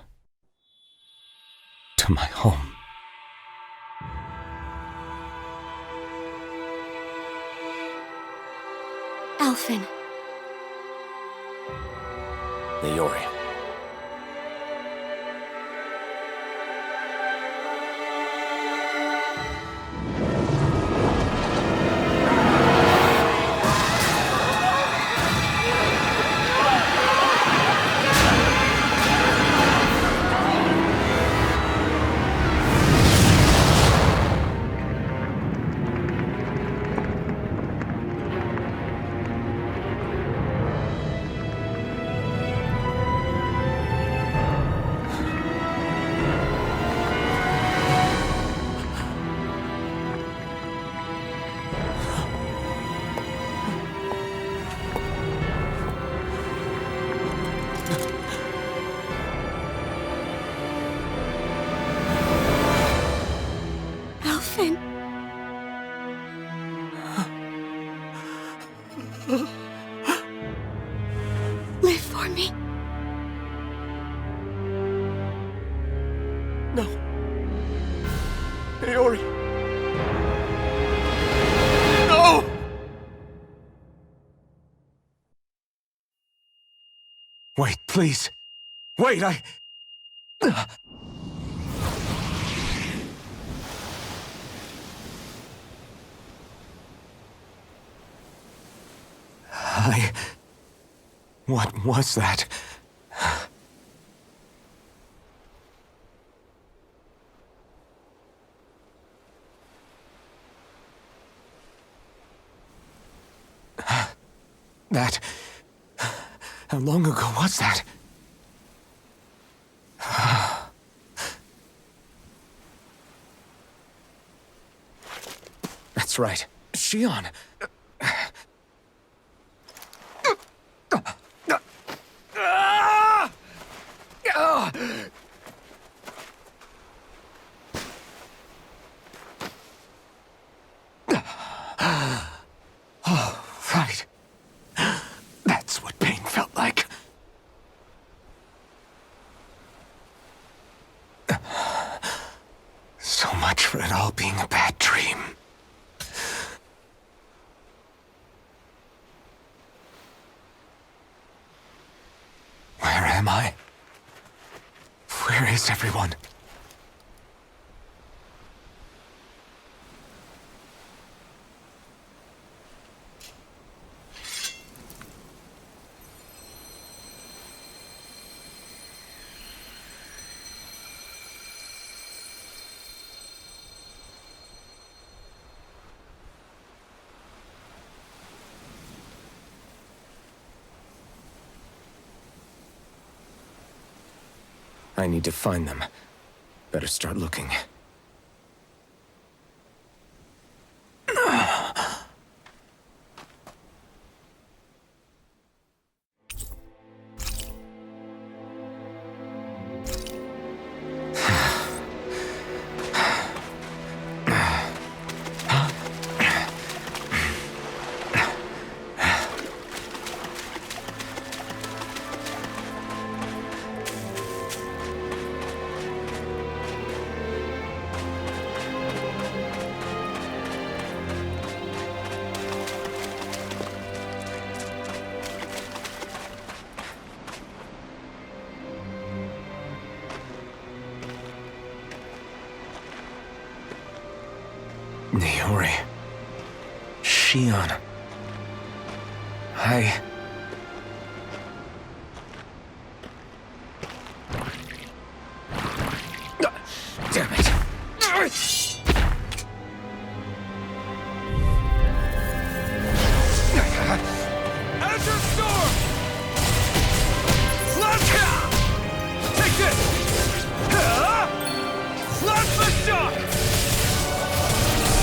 To my home. Alphen. Niori. Live for me. No. Niori. No! Wait, please. Wait, What was that? How long ago was that? That's right. Shion. Oh, right. That's what pain felt like. So much for it all being a bad dream. Where am I? Where is everyone? I need to find them. Better start looking. Niori. Shion. Damn it. Azure Storm! Let's go! Take this! Let's the shock!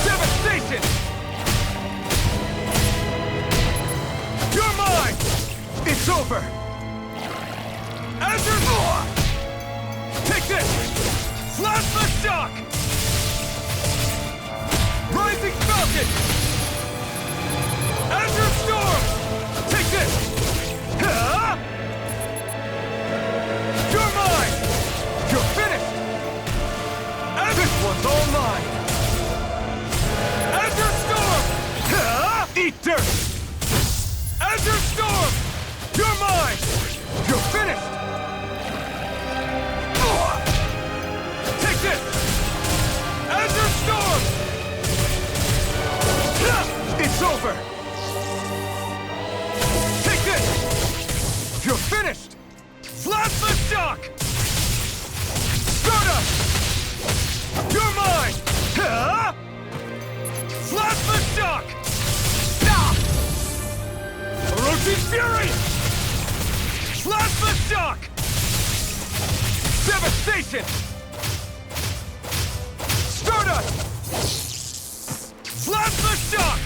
Devastation! You're mine! It's over! Azure Storm! Take this! Blast the shock! Rising Falcon! Azure Storm! Take this! You're mine! You're finished! This one's all mine! Azure Storm! Eat dirt! Azure Storm! You're mine! You're finished! Take this! Azure Storm! It's over! Take this! You're finished! Blast the shock! Stardust! You're mine! Blast the shock! Orochi's Fury! Blast the shock! Devastation! Stardust! Blast the shock!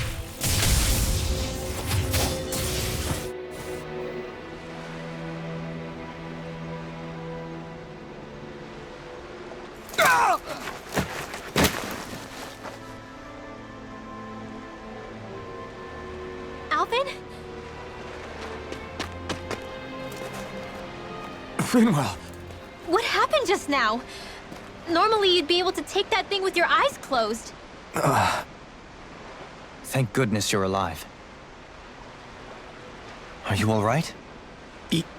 Alvin? Rinwell! What happened just now? Normally you'd be able to take that thing with your eyes closed. Thank goodness you're alive. Are you all right?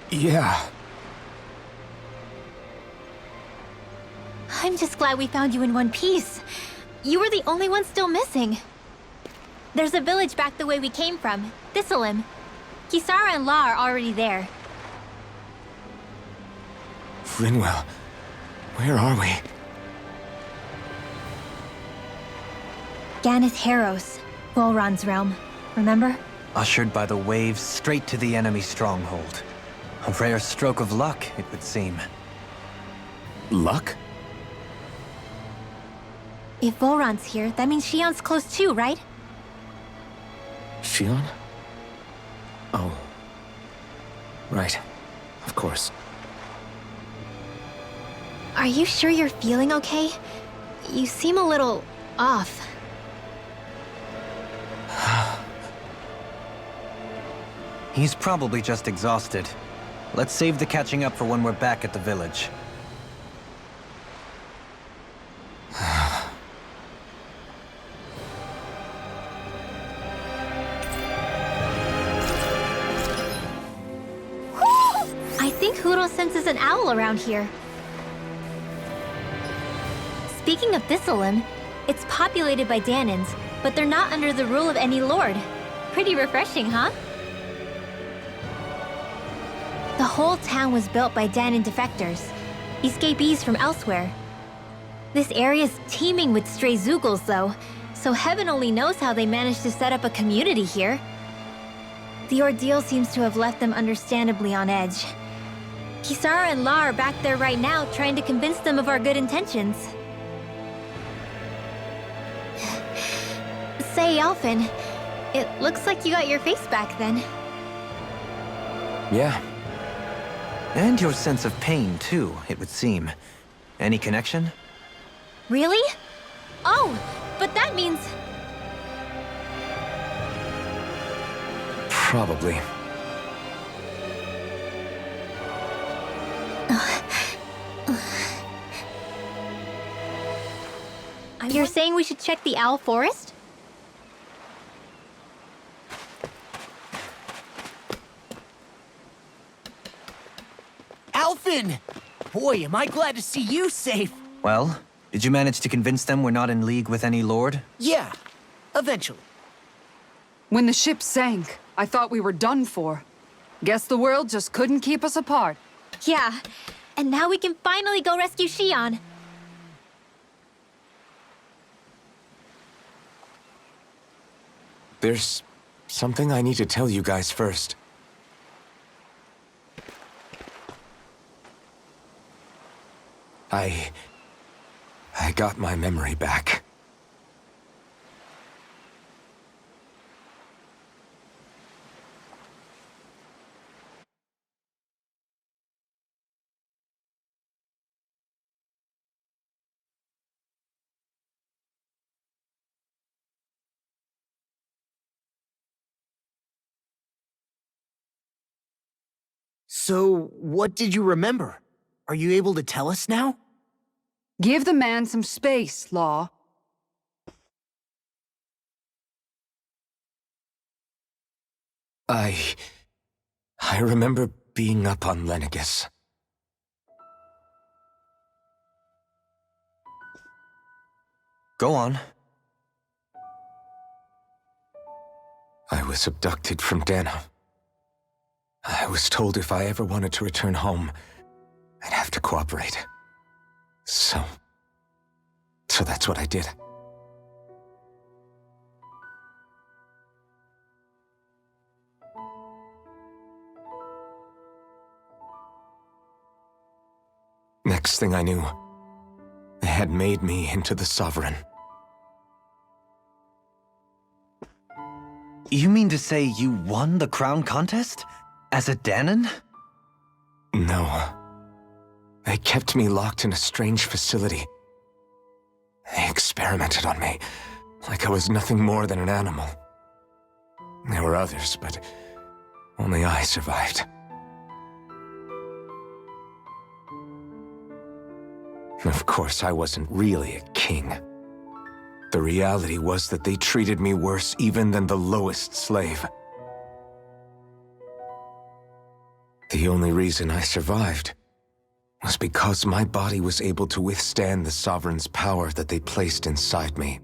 Yeah. I'm just glad we found you in one piece. You were the only one still missing. There's a village back the way we came from, Thistleim. Kisara and La are already there. Rinwell, where are we? Ganeth Haros, Volron's realm. Remember? Ushered by the waves straight to the enemy stronghold. A rare stroke of luck, it would seem. Luck? If Volron's here, that means Shion's close too, right? Shion? Oh. Right. Of course. Are you sure you're feeling okay? You seem a little off. He's probably just exhausted. Let's save the catching up for when we're back at the village. I think Huro senses an owl around here. Speaking of Thistleim, it's populated by Dahnans, but they're not under the rule of any lord. Pretty refreshing, huh? The whole town was built by Dahnan defectors, escapees from elsewhere. This area's teeming with stray Zeugles, though, so heaven only knows how they managed to set up a community here. The ordeal seems to have left them understandably on edge. Kisara and La are back there right now trying to convince them of our good intentions. Say, Alphen, it looks like you got your face back then. Yeah. And your sense of pain, too, it would seem. Any connection? Really? Oh, but that means... Probably. You're saying we should check the Owl Forest? Alphen! Boy, am I glad to see you safe. Well, did you manage to convince them we're not in league with any lord? Yeah, eventually. When the ship sank, I thought we were done for. Guess the world just couldn't keep us apart. Yeah, and now we can finally go rescue Shion. There's something I need to tell you guys first. I got my memory back. So, what did you remember? Are you able to tell us now? Give the man some space, Law. I remember being up on Lenegus. Go on. I was abducted from Dahna. I was told if I ever wanted to return home, I'd have to cooperate. So that's what I did. Next thing I knew, they had made me into the Sovereign. You mean to say you won the crown contest? As a Dahnan? No. They kept me locked in a strange facility. They experimented on me, like I was nothing more than an animal. There were others, but only I survived. Of course, I wasn't really a king. The reality was that they treated me worse even than the lowest slave. The only reason I survived was because my body was able to withstand the Sovereign's power that they placed inside me.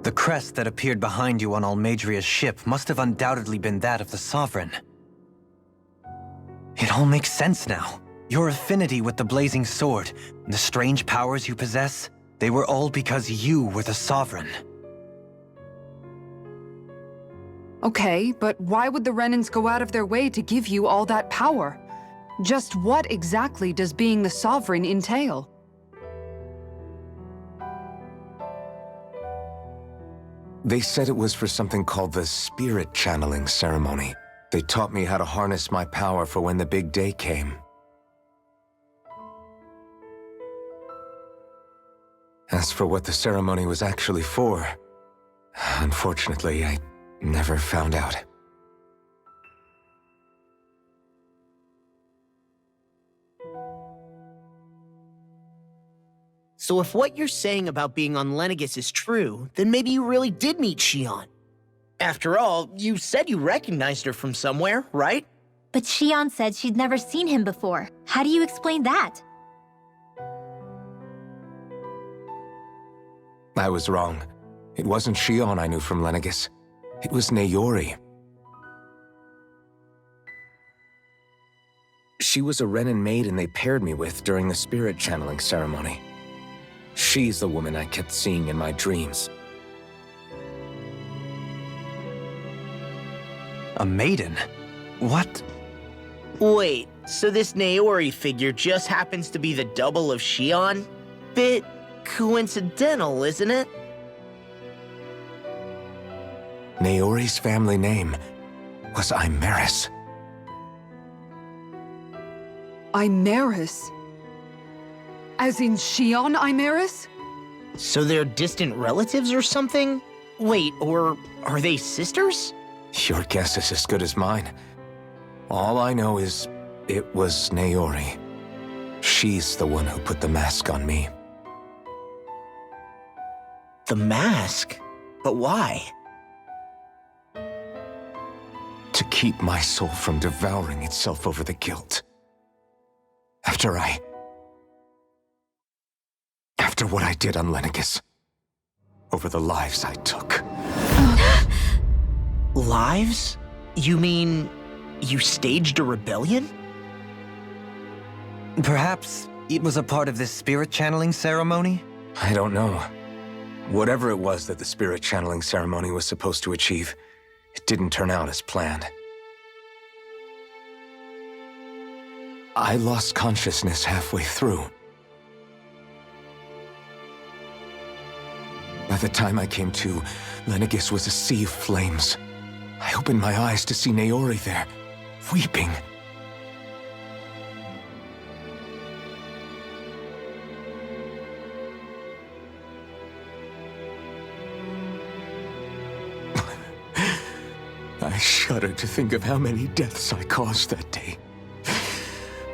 The crest that appeared behind you on Almadria's ship must have undoubtedly been that of the Sovereign. It all makes sense now. Your affinity with the Blazing Sword, and the strange powers you possess, they were all because you were the Sovereign. Okay, but why would the Renans go out of their way to give you all that power? Just what exactly does being the Sovereign entail? They said it was for something called the Spirit Channeling Ceremony. They taught me how to harness my power for when the big day came. As for what the ceremony was actually for, unfortunately, I never found out. So if what you're saying about being on Lenegus is true, then maybe you really did meet Shion. After all, you said you recognized her from somewhere, right? But Shion said she'd never seen him before. How do you explain that? I was wrong. It wasn't Shion I knew from Lenegus. It was Naori. She was a Renan maiden they paired me with during the spirit channeling ceremony. She's the woman I kept seeing in my dreams. A maiden? What? Wait, so this Naori figure just happens to be the double of Shion? Bit coincidental, isn't it? Naori's family name was Imeris. Imeris? As in Shion Imeris? So they're distant relatives or something? Wait, or are they sisters? Your guess is as good as mine. All I know is it was Naori. She's the one who put the mask on me. The mask? But why? To keep my soul from devouring itself over the guilt. After what I did on Lenegus. Over the lives I took. Lives? You mean you staged a rebellion? Perhaps it was a part of this spirit channeling ceremony? I don't know. Whatever it was that the spirit channeling ceremony was supposed to achieve, it didn't turn out as planned. I lost consciousness halfway through. By the time I came to, Lenegis was a sea of flames. I opened my eyes to see Naori there, weeping. I shudder to think of how many deaths I caused that day.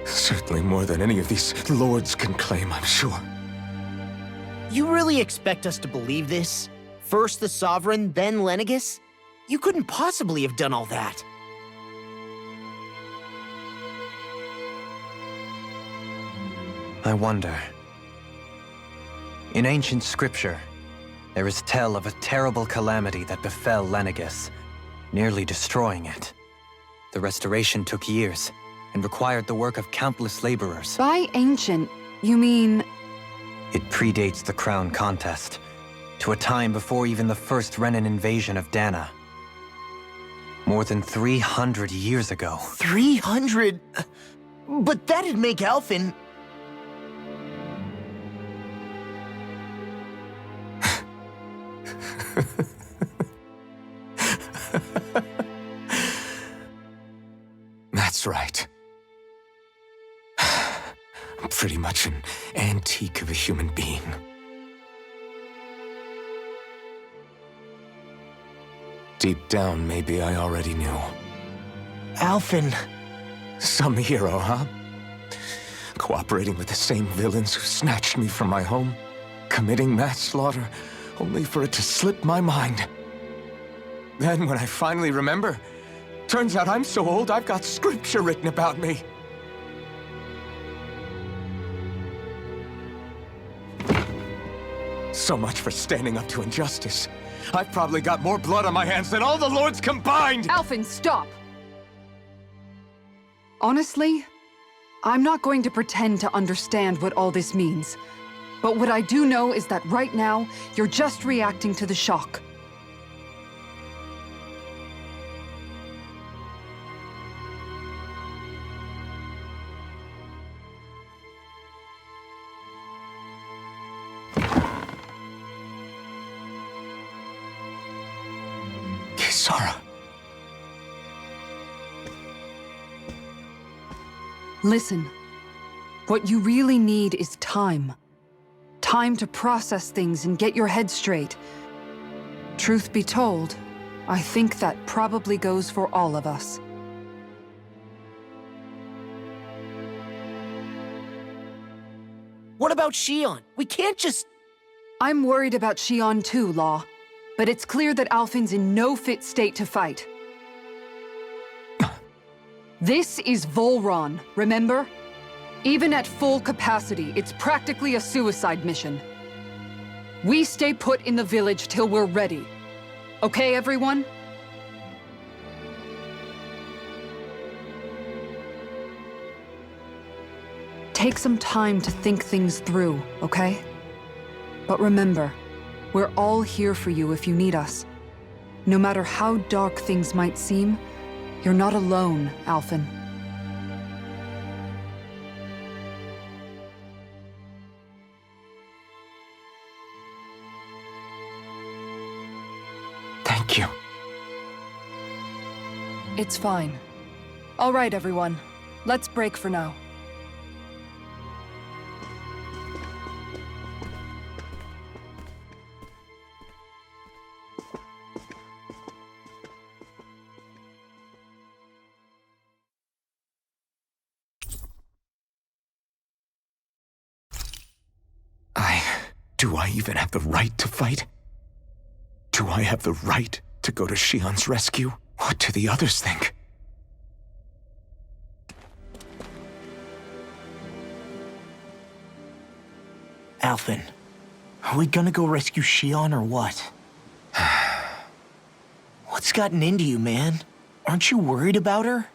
Certainly more than any of these lords can claim, I'm sure. You really expect us to believe this? First the Sovereign, then Lenegis? You couldn't possibly have done all that. I wonder. In ancient scripture, there is tell of a terrible calamity that befell Lenegis, nearly destroying it. The restoration took years, and required the work of countless laborers. By ancient, you mean... It predates the crown contest, to a time before even the first Renan invasion of Dahna. More than 300 years ago. 300? But that'd make Alphen... That's right. I'm pretty much an antique of a human being. Deep down, maybe I already knew. Alphen... Some hero, huh? Cooperating with the same villains who snatched me from my home, committing mass slaughter, only for it to slip my mind. Then, when I finally remember, turns out I'm so old I've got scripture written about me. So much for standing up to injustice. I've probably got more blood on my hands than all the lords combined! Alphen, stop! Honestly, I'm not going to pretend to understand what all this means. But what I do know is that right now, you're just reacting to the shock. Kisara. Listen, what you really need is time. Time to process things and get your head straight. Truth be told, I think that probably goes for all of us. What about Shion? We can't just... I'm worried about Shion too, Law. But it's clear that Alphen's in no fit state to fight. This is Volron, remember? Even at full capacity, it's practically a suicide mission. We stay put in the village till we're ready. Okay, everyone? Take some time to think things through, okay? But remember, we're all here for you if you need us. No matter how dark things might seem, you're not alone, Alphen. Thank you. It's fine. All right, everyone. Let's break for now. Do I even have the right to fight? Do I have the right to go to Shion's rescue? What do the others think? Alphen, are we gonna go rescue Shion or what? What's gotten into you, man? Aren't you worried about her?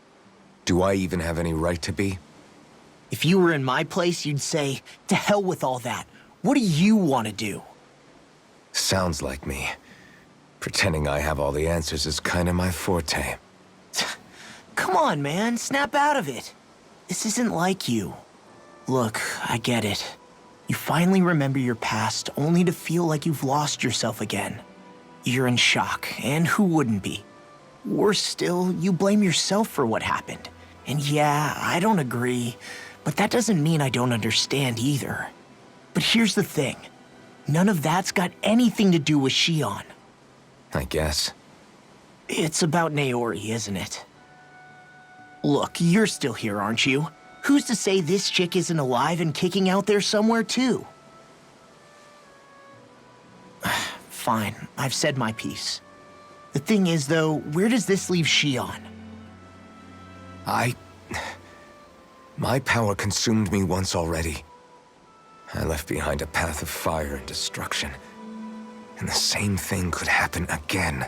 Do I even have any right to be? If you were in my place, you'd say, to hell with all that. What do you want to do? Sounds like me. Pretending I have all the answers is kind of my forte. Come on, man, snap out of it. This isn't like you. Look, I get it. You finally remember your past, only to feel like you've lost yourself again. You're in shock, and who wouldn't be? Worse still, you blame yourself for what happened. And yeah, I don't agree, but that doesn't mean I don't understand either. But here's the thing. None of that's got anything to do with Shion. I guess. It's about Naori, isn't it? Look, you're still here, aren't you? Who's to say this chick isn't alive and kicking out there somewhere, too? Fine, I've said my piece. The thing is, though, where does this leave Shion? My power consumed me once already. I left behind a path of fire and destruction. And the same thing could happen again.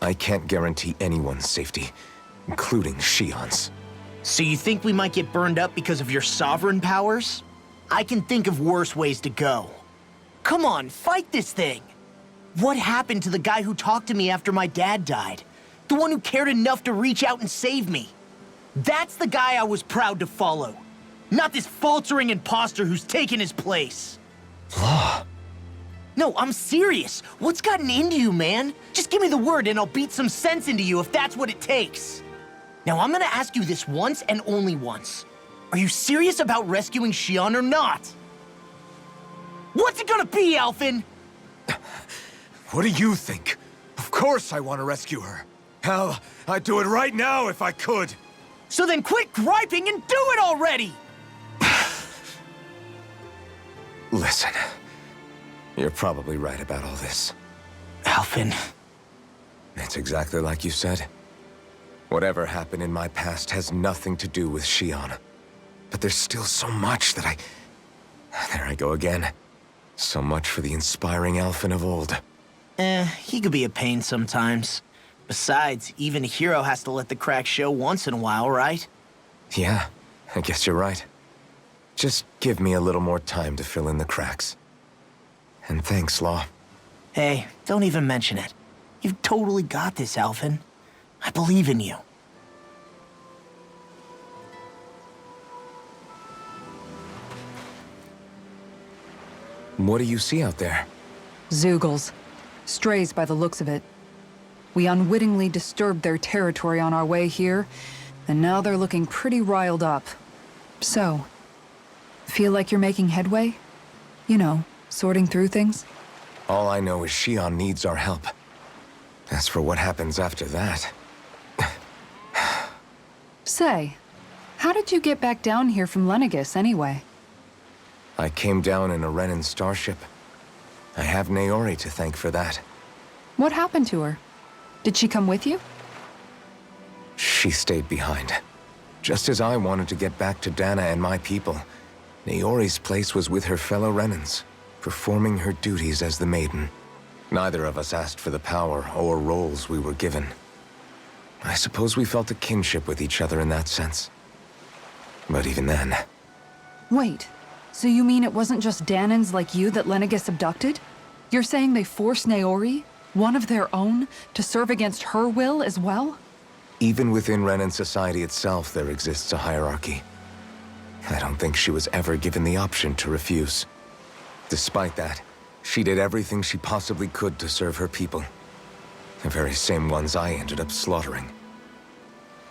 I can't guarantee anyone's safety, including Shion's. So you think we might get burned up because of your sovereign powers? I can think of worse ways to go. Come on, fight this thing! What happened to the guy who talked to me after my dad died? The one who cared enough to reach out and save me? That's the guy I was proud to follow. Not this faltering imposter who's taken his place. Law. No, I'm serious. What's gotten into you, man? Just give me the word and I'll beat some sense into you if that's what it takes. Now, I'm gonna ask you this once and only once. Are you serious about rescuing Shion or not? What's it gonna be, Alphen? What do you think? Of course I want to rescue her. Hell, I'd do it right now if I could. So then quit griping and do it already! Listen, you're probably right about all this. Alphen. It's exactly like you said. Whatever happened in my past has nothing to do with Shion. But there's still so much that There I go again. So much for the inspiring Alphen of old. He could be a pain sometimes. Besides, even a hero has to let the cracks show once in a while, right? Yeah, I guess you're right. Just give me a little more time to fill in the cracks. And thanks, Law. Hey, don't even mention it. You've totally got this, Alphen. I believe in you. What do you see out there? Zeugles. Strays by the looks of it. We unwittingly disturbed their territory on our way here, and now they're looking pretty riled up. So, feel like you're making headway? You know, sorting through things? All I know is Shion needs our help. As for what happens after that... Say, how did you get back down here from Lenegis, anyway? I came down in a Renan starship. I have Naori to thank for that. What happened to her? Did she come with you? She stayed behind. Just as I wanted to get back to Dahna and my people, Naori's place was with her fellow Renans, performing her duties as the Maiden. Neither of us asked for the power or roles we were given. I suppose we felt a kinship with each other in that sense. But even then... Wait, so you mean it wasn't just Dahnans like you that Lenegis abducted? You're saying they forced Naori, one of their own, to serve against her will as well? Even within Renan society itself, there exists a hierarchy. I don't think she was ever given the option to refuse. Despite that, she did everything she possibly could to serve her people. The very same ones I ended up slaughtering.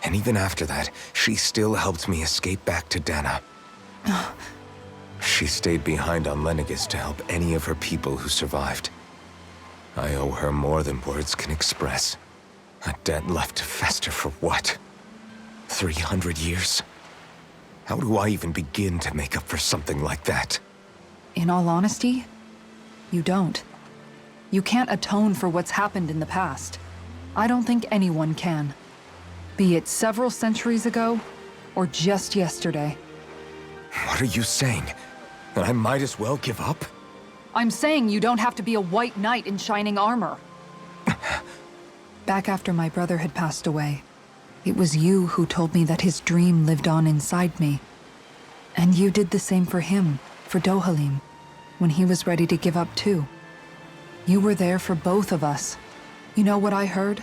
And even after that, she still helped me escape back to Dahna. She stayed behind on Lenegis to help any of her people who survived. I owe her more than words can express. A debt left to fester for what? 300 years? How do I even begin to make up for something like that? In all honesty, you don't. You can't atone for what's happened in the past. I don't think anyone can. Be it several centuries ago, or just yesterday. What are you saying? That I might as well give up? I'm saying you don't have to be a white knight in shining armor. back after my brother had passed away. It was you who told me that his dream lived on inside me. And you did the same for him, for Dohalim, when he was ready to give up too. You were there for both of us. You know what I heard?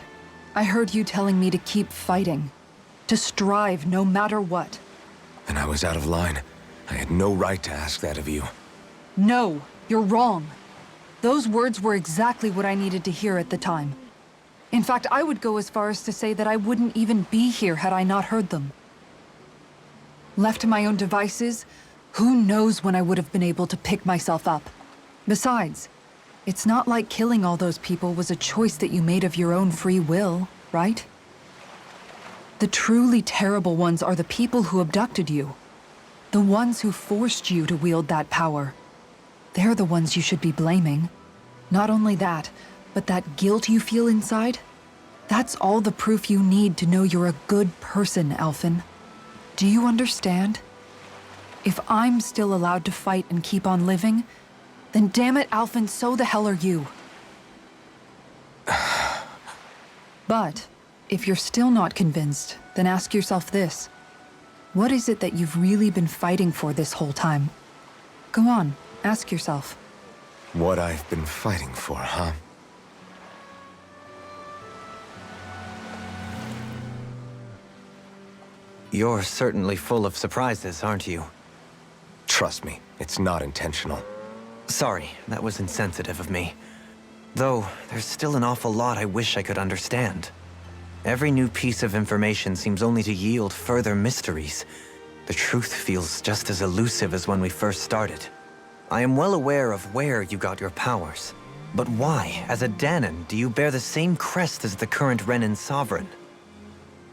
I heard you telling me to keep fighting, to strive no matter what. And I was out of line. I had no right to ask that of you. No, you're wrong. Those words were exactly what I needed to hear at the time. In fact, I would go as far as to say that I wouldn't even be here had I not heard them. Left to my own devices, who knows when I would have been able to pick myself up. Besides, it's not like killing all those people was a choice that you made of your own free will, right? The truly terrible ones are the people who abducted you. The ones who forced you to wield that power. They're the ones you should be blaming. Not only that, but that guilt you feel inside, that's all the proof you need to know you're a good person, Alphen. Do you understand? If I'm still allowed to fight and keep on living, then damn it, Alphen, so the hell are you. But, if you're still not convinced, then ask yourself this. What is it that you've really been fighting for this whole time? Go on, ask yourself. What I've been fighting for, huh? You're certainly full of surprises, aren't you? Trust me, it's not intentional. Sorry, that was insensitive of me. Though, there's still an awful lot I wish I could understand. Every new piece of information seems only to yield further mysteries. The truth feels just as elusive as when we first started. I am well aware of where you got your powers. But why, as a Dahnan, do you bear the same crest as the current Renan sovereign?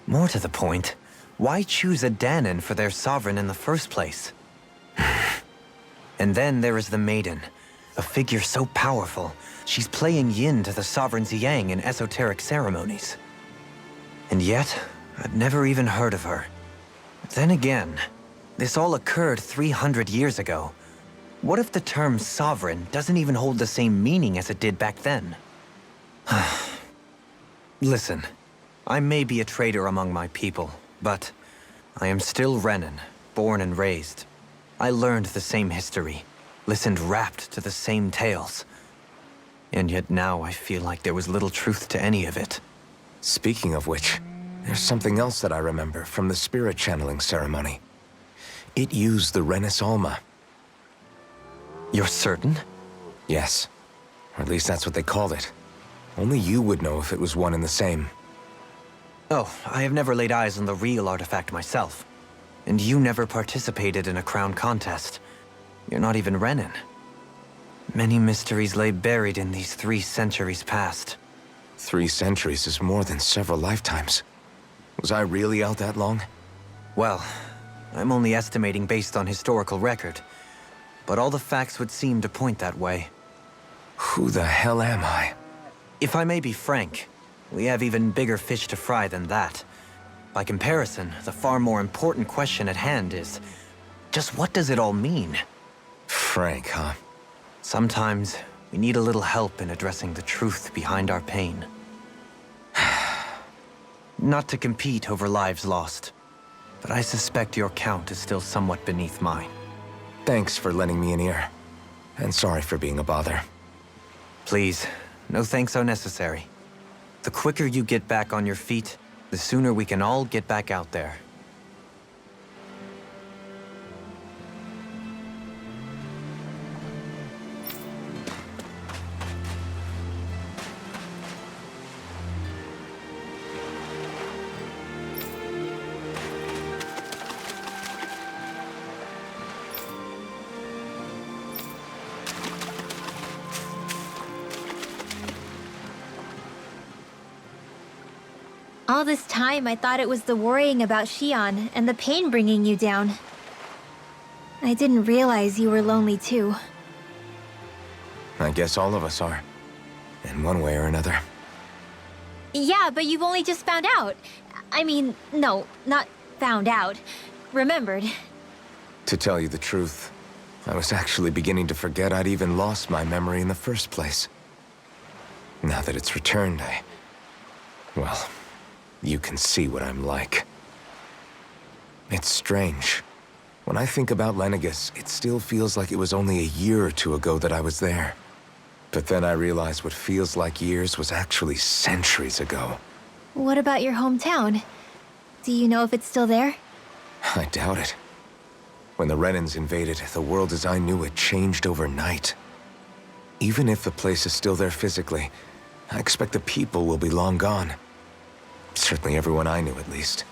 More to the point, why choose a Dahnan for their sovereign in the first place? And then there is the Maiden, a figure so powerful, she's playing yin to the sovereign's yang in esoteric ceremonies. And yet, I'd never even heard of her. Then again, this all occurred 300 years ago. What if the term sovereign doesn't even hold the same meaning as it did back then? Listen, I may be a traitor among my people, but I am still Renan, born and raised. I learned the same history, listened rapt to the same tales. And yet now I feel like there was little truth to any of it. Speaking of which, there's something else that I remember from the spirit channeling ceremony. It used the Renis Alma. You're certain? Yes. Or at least that's what they called it. Only you would know if it was one and the same. Oh, I have never laid eyes on the real artifact myself. And you never participated in a crown contest. You're not even Renan. Many mysteries lay buried in these 3 centuries past. 3 centuries is more than several lifetimes. Was I really out that long? Well, I'm only estimating based on historical record. But all the facts would seem to point that way. Who the hell am I? If I may be frank, we have even bigger fish to fry than that. By comparison, the far more important question at hand is, just what does it all mean? Frank, huh? Sometimes, we need a little help in addressing the truth behind our pain. Not to compete over lives lost, but I suspect your count is still somewhat beneath mine. Thanks for lending me an ear. And sorry for being a bother. Please, no thanks are necessary. The quicker you get back on your feet, the sooner we can all get back out there. All this time, I thought it was the worrying about Xion and the pain bringing you down. I didn't realize you were lonely too. I guess all of us are. In one way or another. Yeah, but you've only just found out. I mean, no, not found out. Remembered. To tell you the truth, I was actually beginning to forget I'd even lost my memory in the first place. Now that it's returned, Well, you can see what I'm like. It's strange. When I think about Lenegus, it still feels like it was only a year or two ago that I was there. But then I realized what feels like years was actually centuries ago. What about your hometown? Do you know if it's still there? I doubt it. When the Renans invaded, the world as I knew it changed overnight. Even if the place is still there physically, I expect the people will be long gone. Certainly everyone I knew, at least.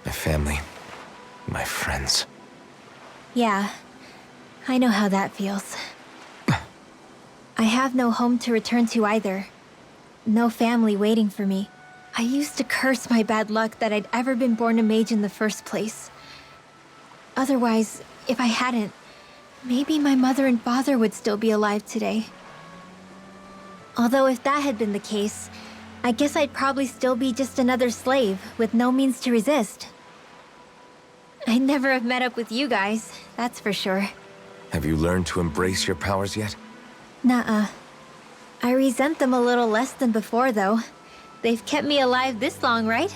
My family, my friends. Yeah, I know how that feels. I have no home to return to either. No family waiting for me. I used to curse my bad luck that I'd ever been born a mage in the first place. Otherwise, if I hadn't, maybe my mother and father would still be alive today. Although if that had been the case, I guess I'd probably still be just another slave with no means to resist. I'd never have met up with you guys, that's for sure. Have you learned to embrace your powers yet? Nuh-uh. I resent them a little less than before, though. They've kept me alive this long, right?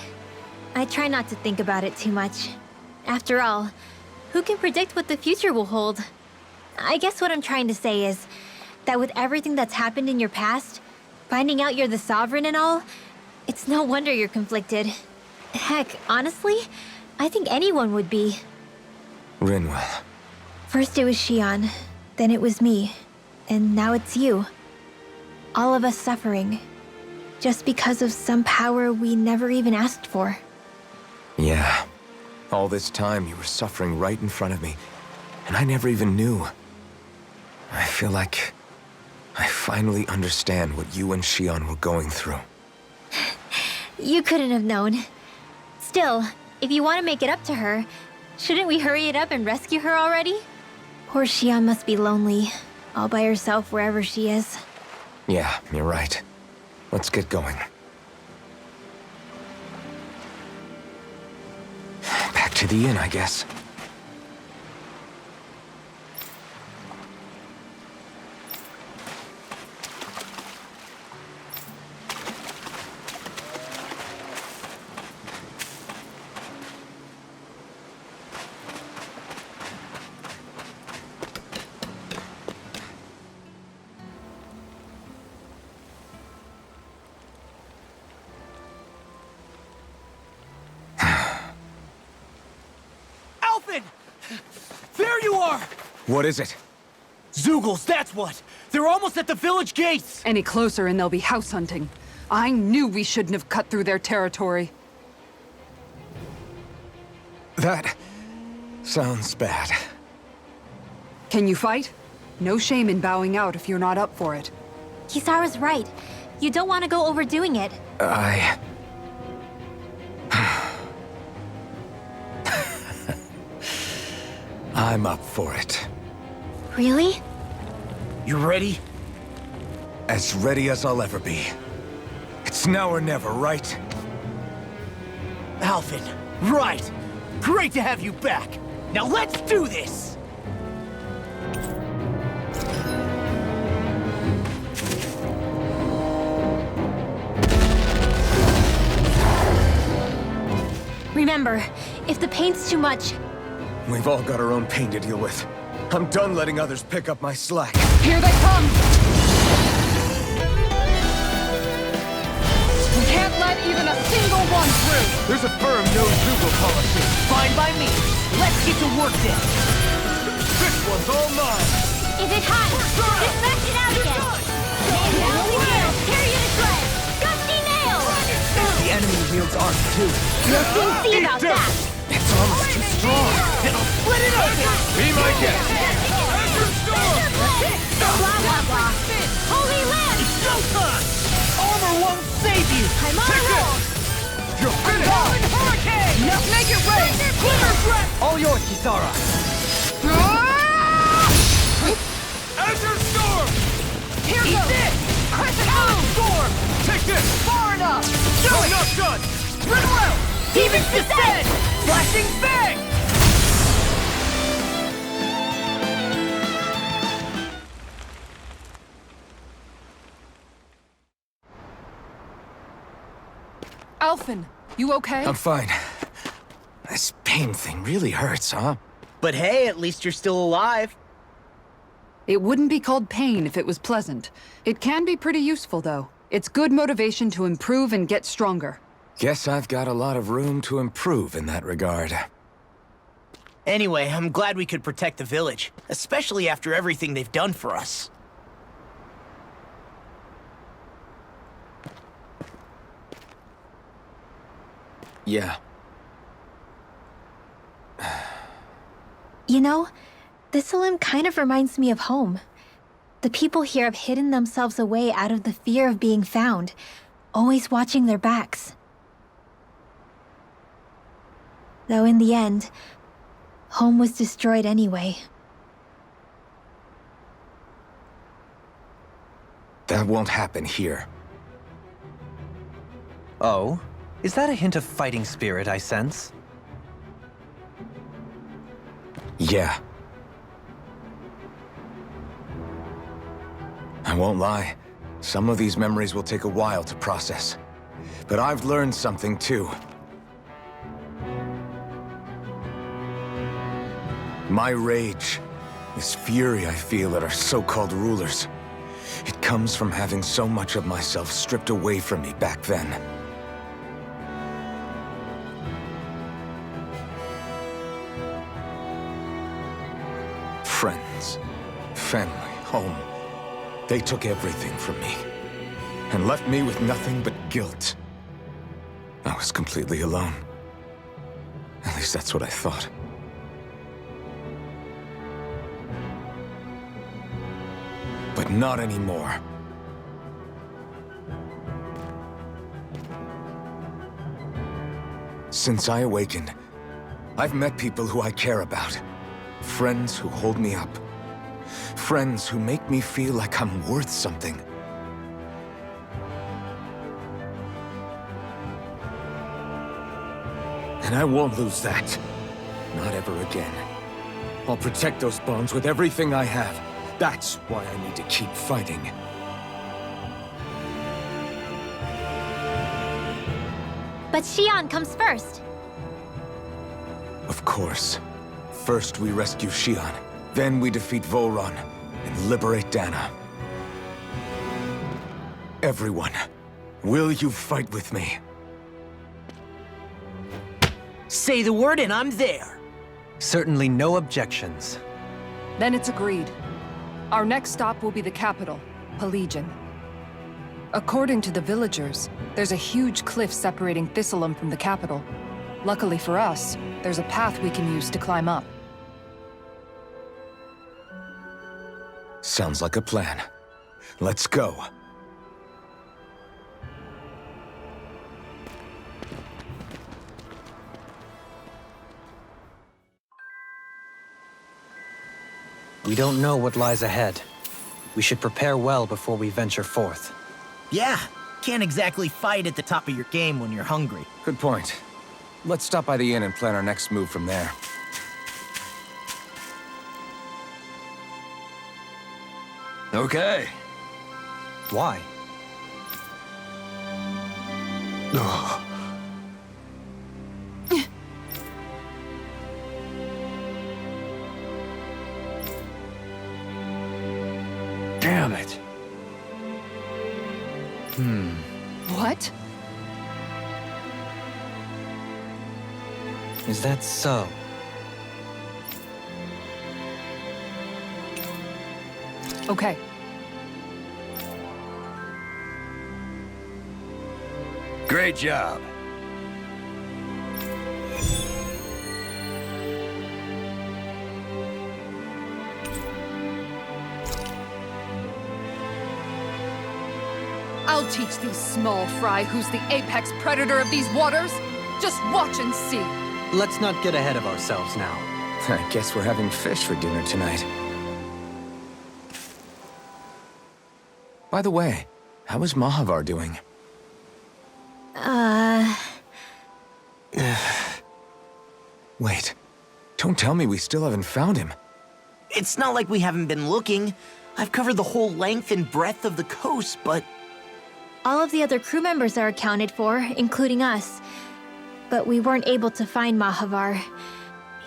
I try not to think about it too much. After all, who can predict what the future will hold? I guess what I'm trying to say is that with everything that's happened in your past, finding out you're the Sovereign and all, it's no wonder you're conflicted. Heck, honestly, I think anyone would be. Rinwell. First it was Xion, then it was me, and now it's you. All of us suffering, just because of some power we never even asked for. Yeah. All this time you were suffering right in front of me, and I never even knew. I feel like I finally understand what you and Xion were going through. You couldn't have known. Still, if you want to make it up to her, shouldn't we hurry it up and rescue her already? Poor Xion must be lonely, all by herself wherever she is. Yeah, you're right. Let's get going. Back to the inn, I guess. There you are! What is it? Zeugles, that's what! They're almost at the village gates! Any closer and they'll be house hunting. I knew we shouldn't have cut through their territory. That sounds bad. Can you fight? No shame in bowing out if you're not up for it. Kisara's right. You don't want to go overdoing it. I'm up for it. Really? You ready? As ready as I'll ever be. It's now or never, right? Alvin, right! Great to have you back! Now let's do this! Remember, if the pain's too much... We've all got our own pain to deal with. I'm done letting others pick up my slack. Here they come! We can't let even a single one through! There's a firm no-Zeugle policy. Fine by me. Let's get to work then. This one's all mine. Is it hot? Just smash it out again! Nails, tear you to shreds! Gusty nails! The enemy wields arms too. You'll soon see about that! It's almost too strong. It'll split it open! Be my guest. Blah, blah, blah. Holy land! Showtime! Armor won't save you! I'm on a roll! You're finished. Rolling hurricane! Now make it rain! Glimmer breath! All yours, Kisara! Azure Storm! Here goes! It! Crescent Moon! Storm! Take this! Far enough! Do it! Not done! Rinwell! Demons descend! Flashing bang! Alphen, you okay? I'm fine. This pain thing really hurts, huh? But hey, at least you're still alive. It wouldn't be called pain if it was pleasant. It can be pretty useful, though. It's good motivation to improve and get stronger. Guess I've got a lot of room to improve in that regard. Anyway, I'm glad we could protect the village, especially after everything they've done for us. Yeah. You know, this This'Alim kind of reminds me of home. The people here have hidden themselves away out of the fear of being found, always watching their backs. Though in the end, home was destroyed anyway. That won't happen here. Oh? Is that a hint of fighting spirit I sense? Yeah. I won't lie. Some of these memories will take a while to process. But I've learned something too. My rage, this fury I feel at our so-called rulers, it comes from having so much of myself stripped away from me back then. Friends, family, home. They took everything from me, and left me with nothing but guilt. I was completely alone. At least that's what I thought. But not anymore. Since I awakened, I've met people who I care about. Friends who hold me up. Friends who make me feel like I'm worth something. And I won't lose that. Not ever again. I'll protect those bonds with everything I have. That's why I need to keep fighting. But Xion comes first. Of course. First we rescue Xion, then we defeat Volron and liberate Dahna. Everyone, will you fight with me? Say the word and I'm there. Certainly no objections. Then it's agreed. Our next stop will be the capital, Pelegion. According to the villagers, there's a huge cliff separating This'Alim from the capital. Luckily for us, there's a path we can use to climb up. Sounds like a plan. Let's go. We don't know what lies ahead. We should prepare well before we venture forth. Yeah, can't exactly fight at the top of your game when you're hungry. Good point. Let's stop by the inn and plan our next move from there. Okay. Why? Damn it. What? Is that so? Okay. Great job. I'll teach these small fry who's the apex predator of these waters. Just watch and see. Let's not get ahead of ourselves now. I guess we're having fish for dinner tonight. By the way, how is Mahavar doing? Wait, don't tell me we still haven't found him. It's not like we haven't been looking. I've covered the whole length and breadth of the coast, but All of the other crew members are accounted for, including us. But we weren't able to find Mahavar.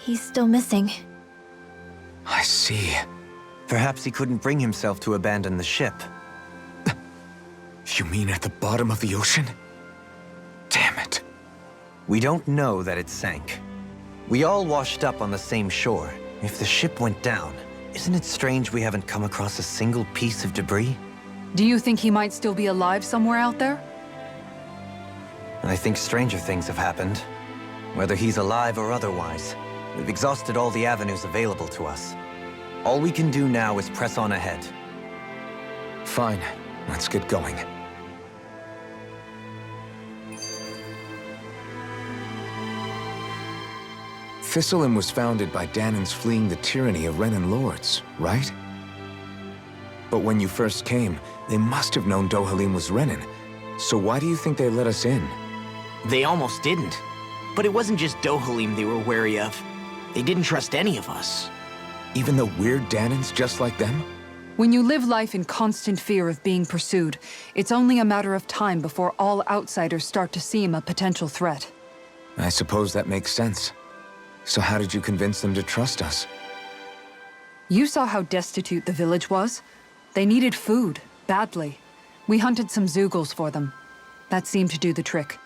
He's still missing. I see. Perhaps he couldn't bring himself to abandon the ship. You mean at the bottom of the ocean? Damn it. We don't know that it sank. We all washed up on the same shore. If the ship went down, isn't it strange we haven't come across a single piece of debris? Do you think he might still be alive somewhere out there? I think stranger things have happened. Whether he's alive or otherwise, we've exhausted all the avenues available to us. All we can do now is press on ahead. Fine, let's get going. Thistlein was founded by Dahnans fleeing the tyranny of Renan lords, right? But when you first came, they must have known Dohalim was Renan. So why do you think they let us in? They almost didn't. But it wasn't just Dohalim they were wary of. They didn't trust any of us. Even though we're Dahnans just like them? When you live life in constant fear of being pursued, it's only a matter of time before all outsiders start to seem a potential threat. I suppose that makes sense. So how did you convince them to trust us? You saw how destitute the village was. They needed food, badly. We hunted some Zeugles for them. That seemed to do the trick.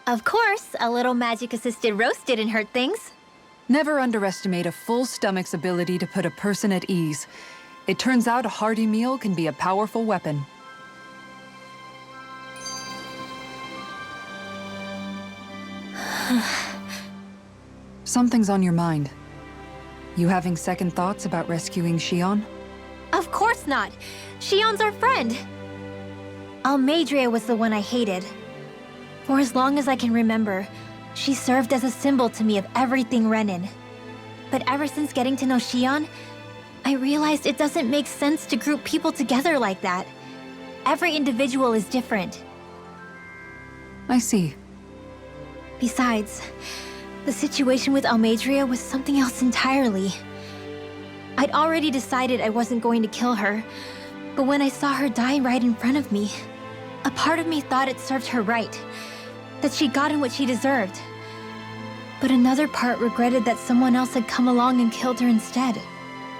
Of course, a little magic-assisted roast didn't hurt things. Never underestimate a full stomach's ability to put a person at ease. It turns out a hearty meal can be a powerful weapon. Something's on your mind. You having second thoughts about rescuing Shion? Of course not. Shion's our friend. Almeidrea was the one I hated. For as long as I can remember, she served as a symbol to me of everything Renan. But ever since getting to know Shion, I realized it doesn't make sense to group people together like that. Every individual is different. I see. Besides, the situation with Almeidrea was something else entirely. I'd already decided I wasn't going to kill her, but when I saw her die right in front of me, a part of me thought it served her right, that she'd gotten what she deserved. But another part regretted that someone else had come along and killed her instead.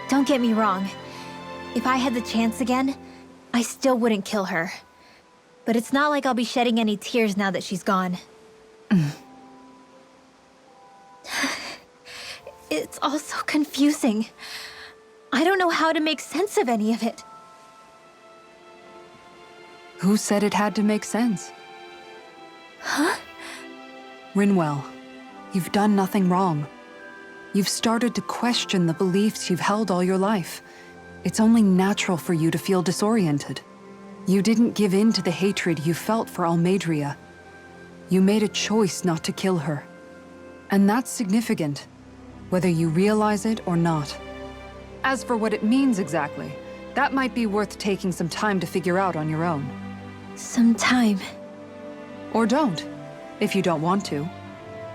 Don't get me wrong. If I had the chance again, I still wouldn't kill her. But it's not like I'll be shedding any tears now that she's gone. It's all so confusing. I don't know how to make sense of any of it. Who said it had to make sense? Huh? Rinwell, you've done nothing wrong. You've started to question the beliefs you've held all your life. It's only natural for you to feel disoriented. You didn't give in to the hatred you felt for Almeidrea. You made a choice not to kill her. And that's significant, whether you realize it or not. As for what it means exactly, that might be worth taking some time to figure out on your own. Some time. Or don't, if you don't want to.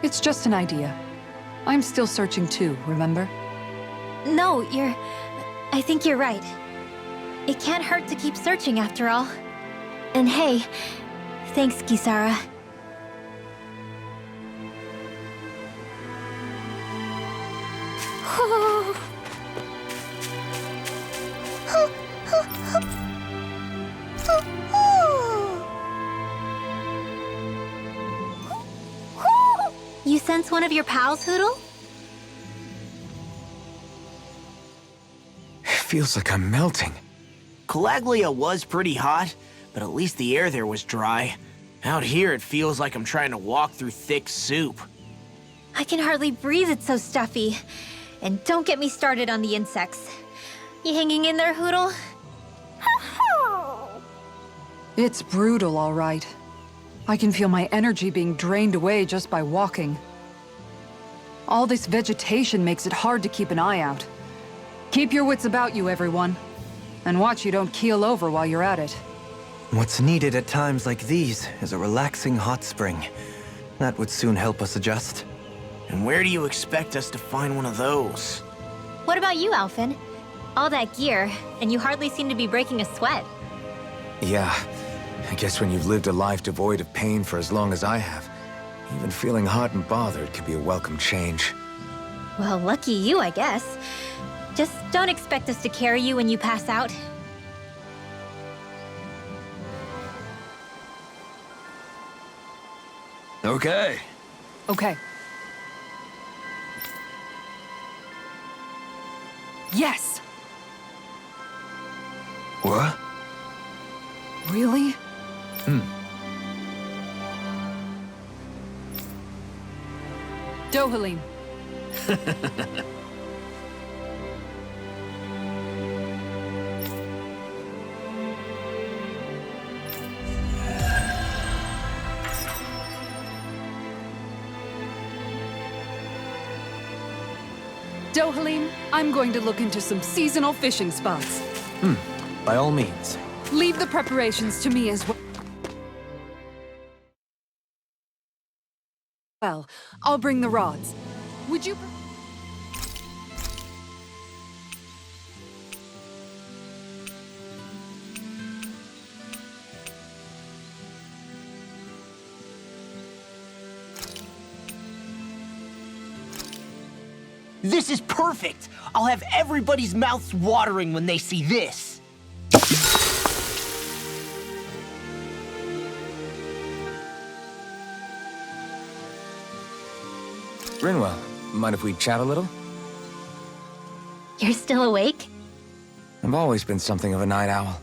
It's just an idea. I'm still searching too, remember? No, I think you're right. It can't hurt to keep searching after all. And hey, thanks, Kisara. You sense one of your pals, Hoodle? It feels like I'm melting. Calaglia was pretty hot, but at least the air there was dry. Out here, it feels like I'm trying to walk through thick soup. I can hardly breathe, it's so stuffy. And don't get me started on the insects. You hanging in there, Hoodle? It's brutal, all right. I can feel my energy being drained away just by walking. All this vegetation makes it hard to keep an eye out. Keep your wits about you, everyone. And watch you don't keel over while you're at it. What's needed at times like these is a relaxing hot spring. That would soon help us adjust. And where do you expect us to find one of those? What about you, Alphen? All that gear, and you hardly seem to be breaking a sweat. Yeah, I guess when you've lived a life devoid of pain for as long as I have, even feeling hot and bothered could be a welcome change. Well, lucky you, I guess. Just don't expect us to carry you when you pass out. Okay. Okay. Yes! What? Really? Dohalim. Dohalim, I'm going to look into some seasonal fishing spots. By all means. Leave the preparations to me as well. Well, I'll bring the rods. Would you... This is perfect! I'll have everybody's mouths watering when they see this. Rinwell, mind if we chat a little? You're still awake? I've always been something of a night owl.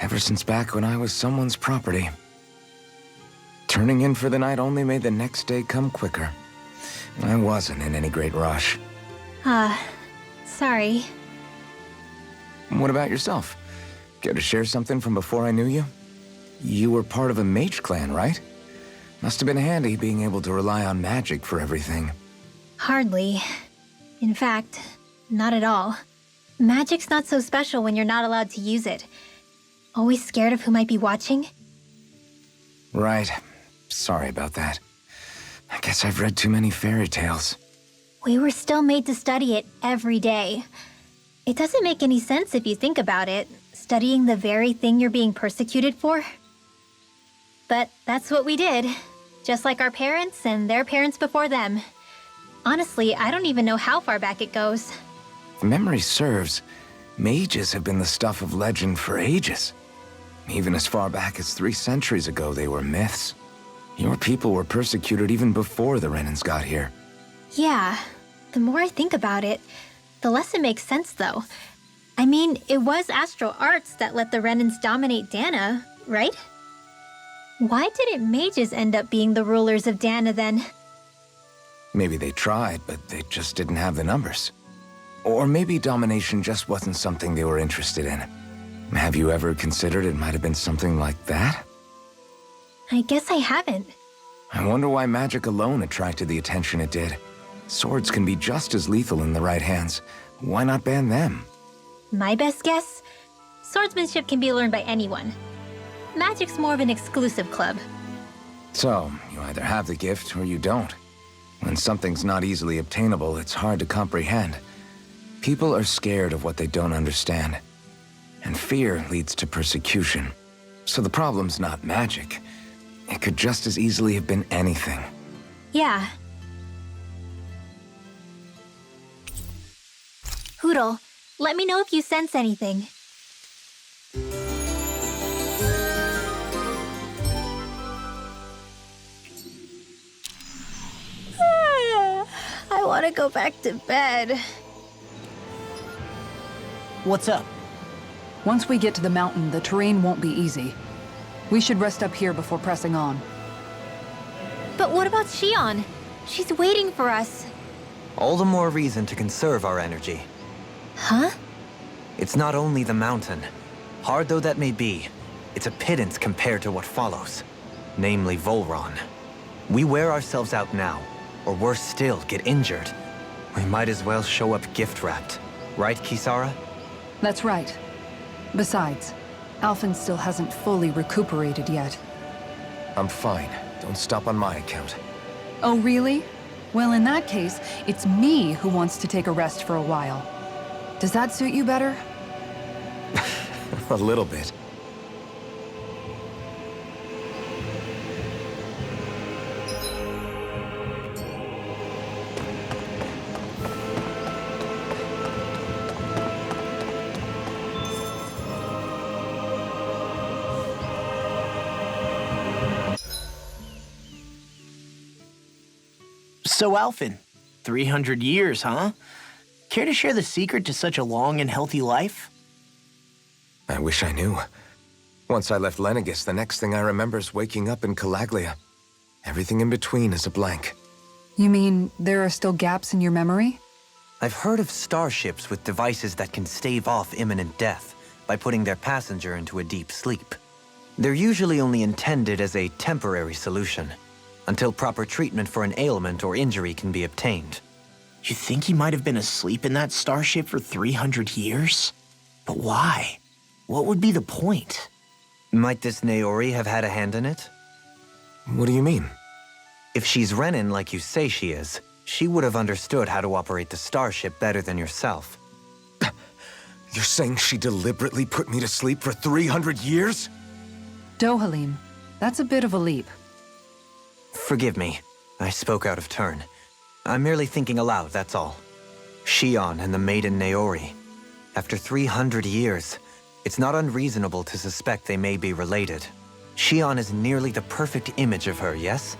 Ever since back when I was someone's property. Turning in for the night only made the next day come quicker. I wasn't in any great rush. Sorry. What about yourself? Care to share something from before I knew you? You were part of a mage clan, right? Must have been handy being able to rely on magic for everything. Hardly. In fact, not at all. Magic's not so special when you're not allowed to use it. Always scared of who might be watching? Right. Sorry about that. I guess I've read too many fairy tales. We were still made to study it every day. It doesn't make any sense if you think about it, studying the very thing you're being persecuted for. But that's what we did, just like our parents and their parents before them. Honestly, I don't even know how far back it goes. If memory serves, mages have been the stuff of legend for ages. Even as far back as 3 centuries ago, they were myths. Your people were persecuted even before the Renans got here. Yeah, the more I think about it, the less it makes sense, though. I mean, it was astral arts that let the Renans dominate Dahna, right? Why didn't mages end up being the rulers of Dahna then? Maybe they tried, but they just didn't have the numbers. Or maybe domination just wasn't something they were interested in. Have you ever considered it might have been something like that? I guess I haven't. I wonder why magic alone attracted the attention it did. Swords can be just as lethal in the right hands. Why not ban them? My best guess? Swordsmanship can be learned by anyone. Magic's more of an exclusive club. So, you either have the gift or you don't. When something's not easily obtainable, it's hard to comprehend. People are scared of what they don't understand. And fear leads to persecution. So the problem's not magic. It could just as easily have been anything. Yeah. Hoodle, let me know if you sense anything. I want to go back to bed. What's up? Once we get to the mountain, the terrain won't be easy. We should rest up here before pressing on. But what about Shion? She's waiting for us. All the more reason to conserve our energy. Huh? It's not only the mountain. Hard though that may be, it's a pittance compared to what follows. Namely Volron. We wear ourselves out now, or worse still, get injured. We might as well show up gift-wrapped. Right, Kisara? That's right. Besides, Alphen still hasn't fully recuperated yet. I'm fine. Don't stop on my account. Oh, really? Well, in that case, it's me who wants to take a rest for a while. Does that suit you better? A little bit. So, Alphen, 300 years, huh? Care to share the secret to such a long and healthy life? I wish I knew. Once I left Lenegis, the next thing I remember is waking up in Calaglia. Everything in between is a blank. You mean there are still gaps in your memory? I've heard of starships with devices that can stave off imminent death by putting their passenger into a deep sleep. They're usually only intended as a temporary solution, until proper treatment for an ailment or injury can be obtained. You think he might have been asleep in that starship for 300 years? But why? What would be the point? Might this Naori have had a hand in it? What do you mean? If she's Renan like you say she is, she would have understood how to operate the starship better than yourself. You're saying she deliberately put me to sleep for 300 years? Dohalim, that's a bit of a leap. Forgive me. I spoke out of turn. I'm merely thinking aloud, that's all. Shion and the maiden Naori. After 300 years, it's not unreasonable to suspect they may be related. Shion is nearly the perfect image of her, yes?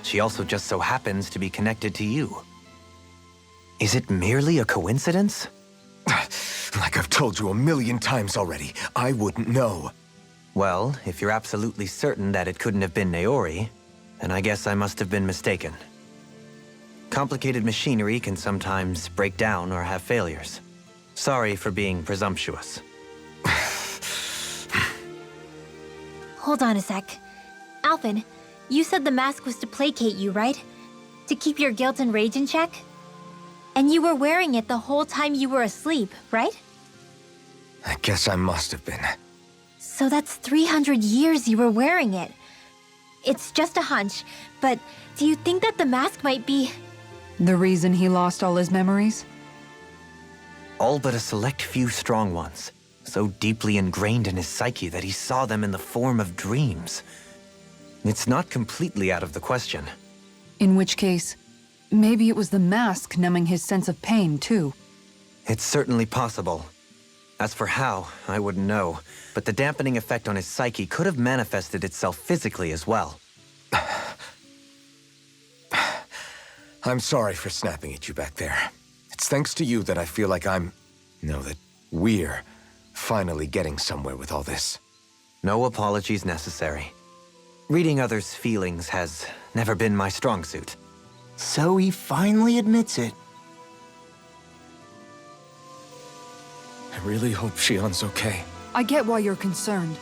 She also just so happens to be connected to you. Is it merely a coincidence? Like I've told you 1,000,000 times already, I wouldn't know. Well, if you're absolutely certain that it couldn't have been Naori, then I guess I must have been mistaken. Complicated machinery can sometimes break down or have failures. Sorry for being presumptuous. Hold on a sec. Alphen, you said the mask was to placate you, right? To keep your guilt and rage in check? And you were wearing it the whole time you were asleep, right? I guess I must have been. So that's 300 years you were wearing it. It's just a hunch, but do you think that the mask might be... The reason he lost all his memories? All but a select few strong ones, so deeply ingrained in his psyche that he saw them in the form of dreams. It's not completely out of the question. In which case, maybe it was the mask numbing his sense of pain, too. It's certainly possible. As for how, I wouldn't know, but the dampening effect on his psyche could have manifested itself physically as well. I'm sorry for snapping at you back there. It's thanks to you that I feel like that we're finally getting somewhere with all this. No apologies necessary. Reading others' feelings has never been my strong suit. So he finally admits it. I really hope Shion's okay. I get why you're concerned.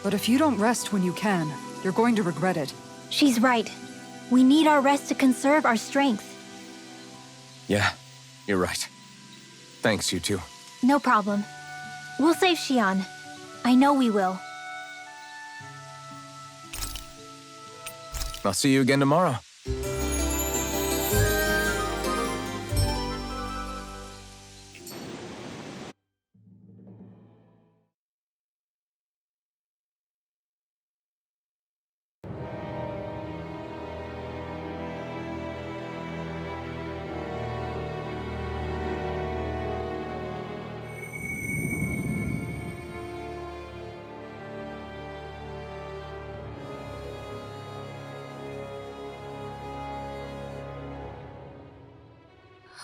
But if you don't rest when you can, you're going to regret it. She's right. We need our rest to conserve our strength. Yeah, you're right. Thanks, you two. No problem. We'll save Shion. I know we will. I'll see you again tomorrow.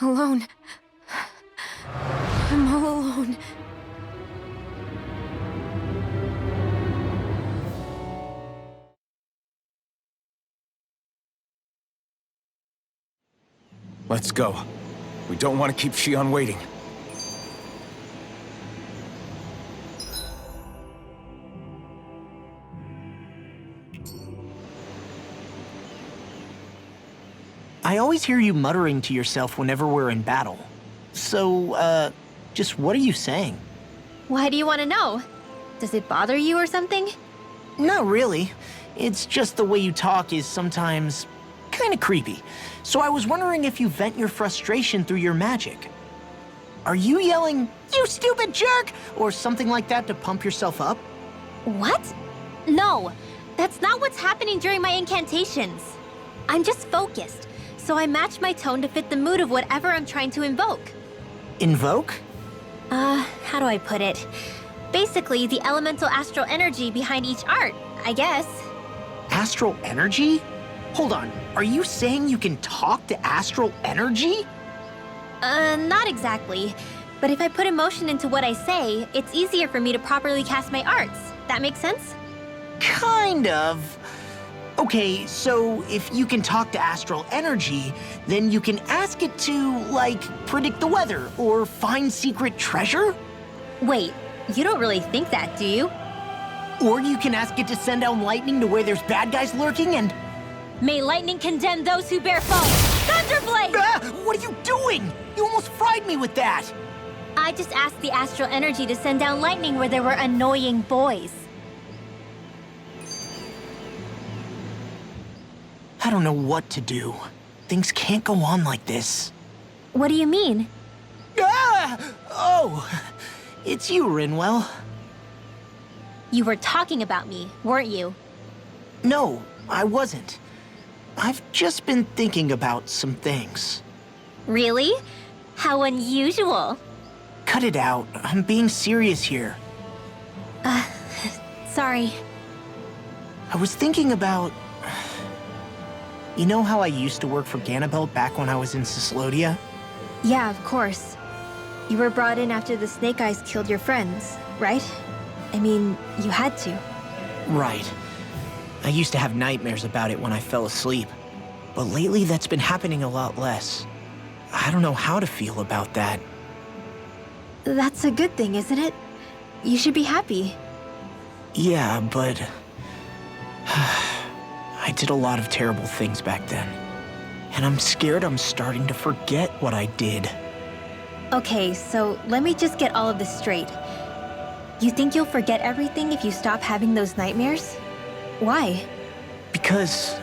Alone. I'm all alone. Let's go. We don't want to keep Shion waiting. I always hear you muttering to yourself whenever we're in battle. So, just what are you saying? Why do you want to know? Does it bother you or something? Not really. It's just the way you talk is sometimes kind of creepy. So I was wondering if you vent your frustration through your magic. Are you yelling, "You stupid jerk," or something like that to pump yourself up? What? No, that's not what's happening during my incantations. I'm just focused, so I match my tone to fit the mood of whatever I'm trying to invoke. Invoke? How do I put it? Basically, the elemental astral energy behind each art, I guess. Astral energy? Hold on, are you saying you can talk to astral energy? Not exactly. But if I put emotion into what I say, it's easier for me to properly cast my arts. That makes sense? Kind of. Okay, so if you can talk to astral energy, then you can ask it to, like, predict the weather or find secret treasure? Wait, you don't really think that, do you? Or you can ask it to send down lightning to where there's bad guys lurking and... May lightning condemn those who bear false! Thunderblade! Ah! What are you doing? You almost fried me with that! I just asked the astral energy to send down lightning where there were annoying boys. I don't know what to do. Things can't go on like this. What do you mean? Ah! Oh, it's you, Rinwell. You were talking about me, weren't you? No, I wasn't. I've just been thinking about some things. Really? How unusual. Cut it out. I'm being serious here. Sorry. I was thinking about... You know how I used to work for Ganabelt back when I was in Cyslodia? Yeah, of course. You were brought in after the Snake Eyes killed your friends, right? I mean, you had to. Right. I used to have nightmares about it when I fell asleep. But lately that's been happening a lot less. I don't know how to feel about that. That's a good thing, isn't it? You should be happy. Yeah, but... I did a lot of terrible things back then. And I'm scared I'm starting to forget what I did. Okay, so let me just get all of this straight. You think you'll forget everything if you stop having those nightmares? Why? Because...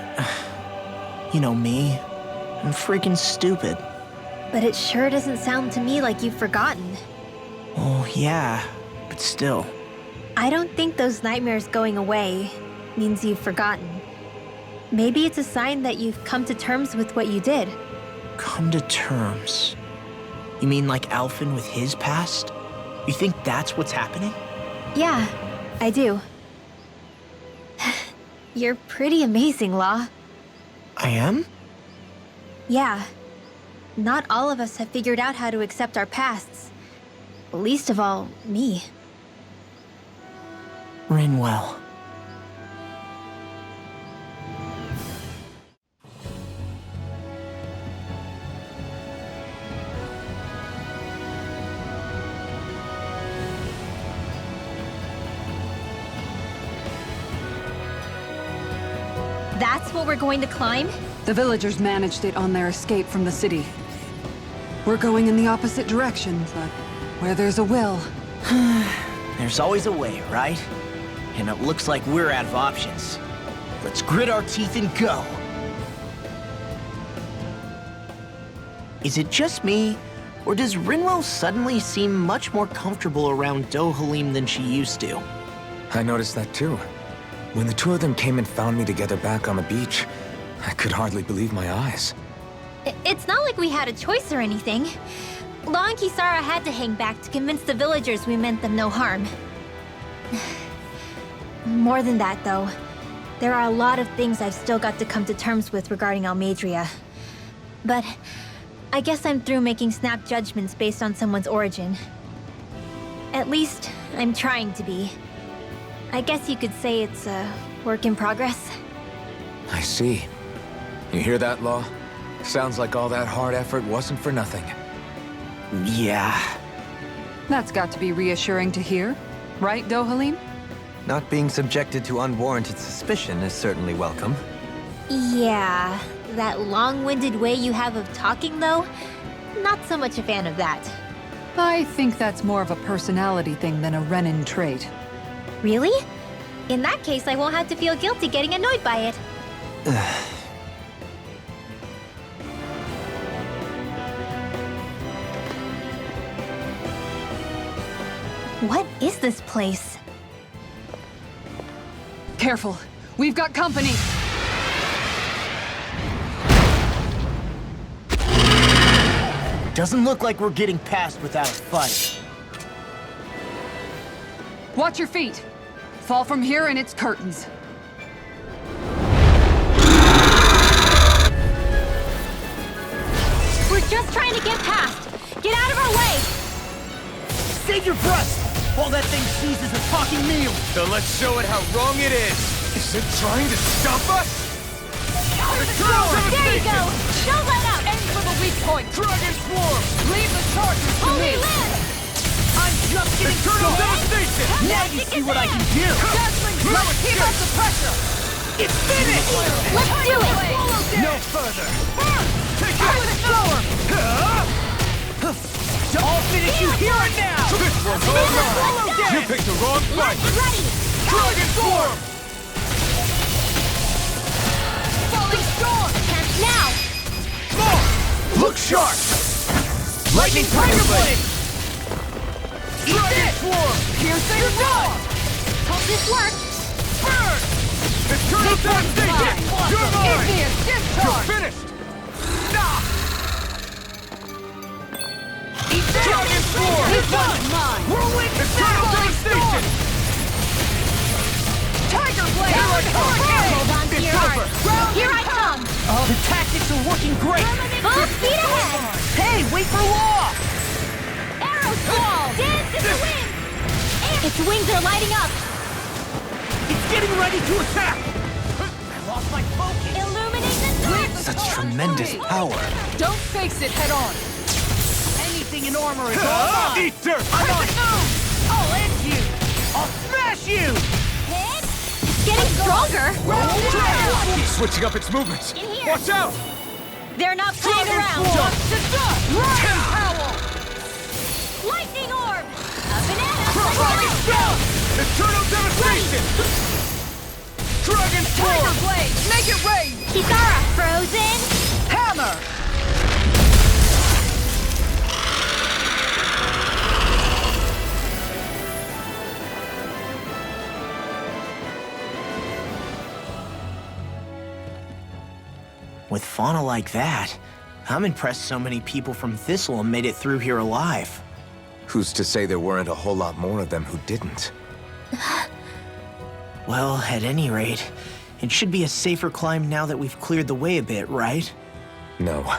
You know me. I'm freaking stupid. But it sure doesn't sound to me like you've forgotten. Oh, yeah. But still. I don't think those nightmares going away means you've forgotten. Maybe it's a sign that you've come to terms with what you did. Come to terms? You mean like Alphen with his past? You think that's what's happening? Yeah, I do. You're pretty amazing, Law. I am? Yeah. Not all of us have figured out how to accept our pasts. Least of all, me. Rinwell. That's what we're going to climb? The villagers managed it on their escape from the city. We're going in the opposite direction, but where there's a will... There's always a way, right? And it looks like we're out of options. Let's grit our teeth and go! Is it just me, or does Rinwell suddenly seem much more comfortable around Dohalim than she used to? I noticed that too. When the two of them came and found me together back on the beach, I could hardly believe my eyes. It's not like we had a choice or anything. Law and Kisara had to hang back to convince the villagers we meant them no harm. More than that, though. There are a lot of things I've still got to come to terms with regarding Almeidrea. But I guess I'm through making snap judgments based on someone's origin. At least, I'm trying to be. I guess you could say it's a work in progress. I see. You hear that, Law? Sounds like all that hard effort wasn't for nothing. Yeah. That's got to be reassuring to hear, right, Dohalim? Not being subjected to unwarranted suspicion is certainly welcome. Yeah, that long-winded way you have of talking, though? Not so much a fan of that. I think that's more of a personality thing than a Renan trait. Really? In that case, I won't have to feel guilty getting annoyed by it. What is this place? Careful, we've got company! Doesn't look like we're getting past without a fight. Watch your feet! Fall from here and it's curtains. So let's show it how wrong it is! Is it trying to stop us? There you go! Don't let up! Aim for the weak point! Dragon Swarm! Leave the charges to Holy me! land! I'm just getting Eternal started! Devastation! Now you see what I can do! Dazzling Let's keep up the pressure! It's finished! Let's do it! No further! Take it! Storm! I'll finish you here and now! This one's all mine! You picked the wrong fight! Ready! Dragon Swarm! Falling storm! Now! Look sharp! Lightning Tiger Blade! Dragon Swarm! Piercing rod! Hope this works! Burn! Eternal Devastation! You're mine! Igneous You're discharge! finished! Dragon Swarm! This one's mine! Whirlwind Eternal Devastation! Tiger Blade! Hold on to It's your heart! over. Here I come! Oh, the tactics are working great! Full speed ahead! Hey, wait for Law! Arrow squall! Dance in the wind! Its wings are lighting up! It's getting ready to attack! I lost my focus! Illuminate the dark! Such tremendous power. Don't face it head on! Anything in armor is all mine! Eat dirt! I'm on it! I'll end you! I'll smash you! Hit! It's getting stronger! He's switching up its movements! In here. Watch out! They're not playing Dragon around! Swarm! To dust! Rain Howl! Lightning orb! A banana! Crawling Stone! Eternal Devastation! Dragon Tiger Swarm! Blade! Make it rain! Kitara! Frozen! Hammer! With fauna like that, I'm impressed so many people from Thistle made it through here alive. Who's to say there weren't a whole lot more of them who didn't? Well, at any rate, it should be a safer climb now that we've cleared the way a bit, right? No.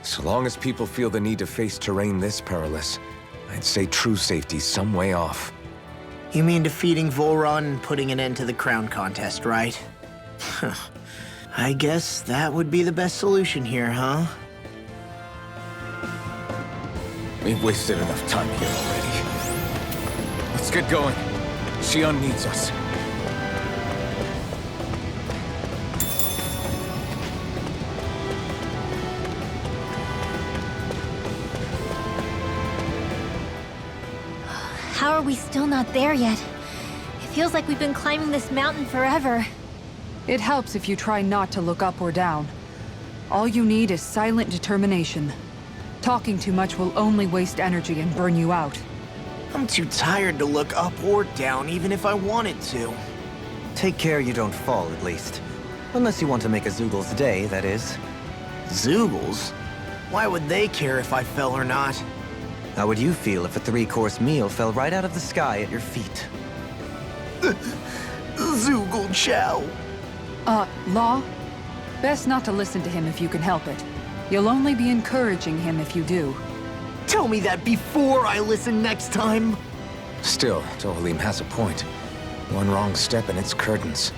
So long as people feel the need to face terrain this perilous, I'd say true safety's some way off. You mean defeating Volron and putting an end to the crown contest, right? I guess that would be the best solution here, huh? We've wasted enough time here already. Let's get going. Xion needs us. How are we still not there yet? It feels like we've been climbing this mountain forever. It helps if you try not to look up or down. All you need is silent determination. Talking too much will only waste energy and burn you out. I'm too tired to look up or down, even if I wanted to. Take care you don't fall, at least. Unless you want to make a Zoogel's day, that is. Zoogles? Why would they care if I fell or not? How would you feel if a 3-course meal fell right out of the sky at your feet? Zoogle Chow. Law? Best not to listen to him if you can help it. You'll only be encouraging him if you do. Tell me that before I listen next time. Still, Dohalim has a point. One wrong step and it's curtains.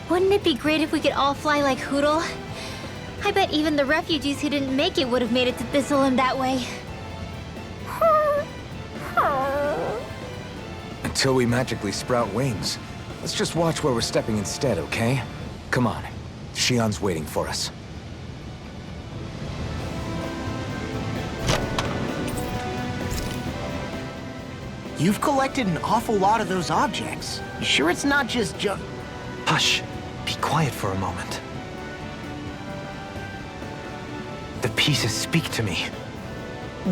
Wouldn't it be great if we could all fly like Hootle? I bet even the refugees who didn't make it would have made it to Thistleum that way. Until we magically sprout wings, let's just watch where we're stepping instead, okay? Come on. Xion's waiting for us. You've collected an awful lot of those objects. You sure it's not just junk? Hush. Be quiet for a moment. The pieces speak to me.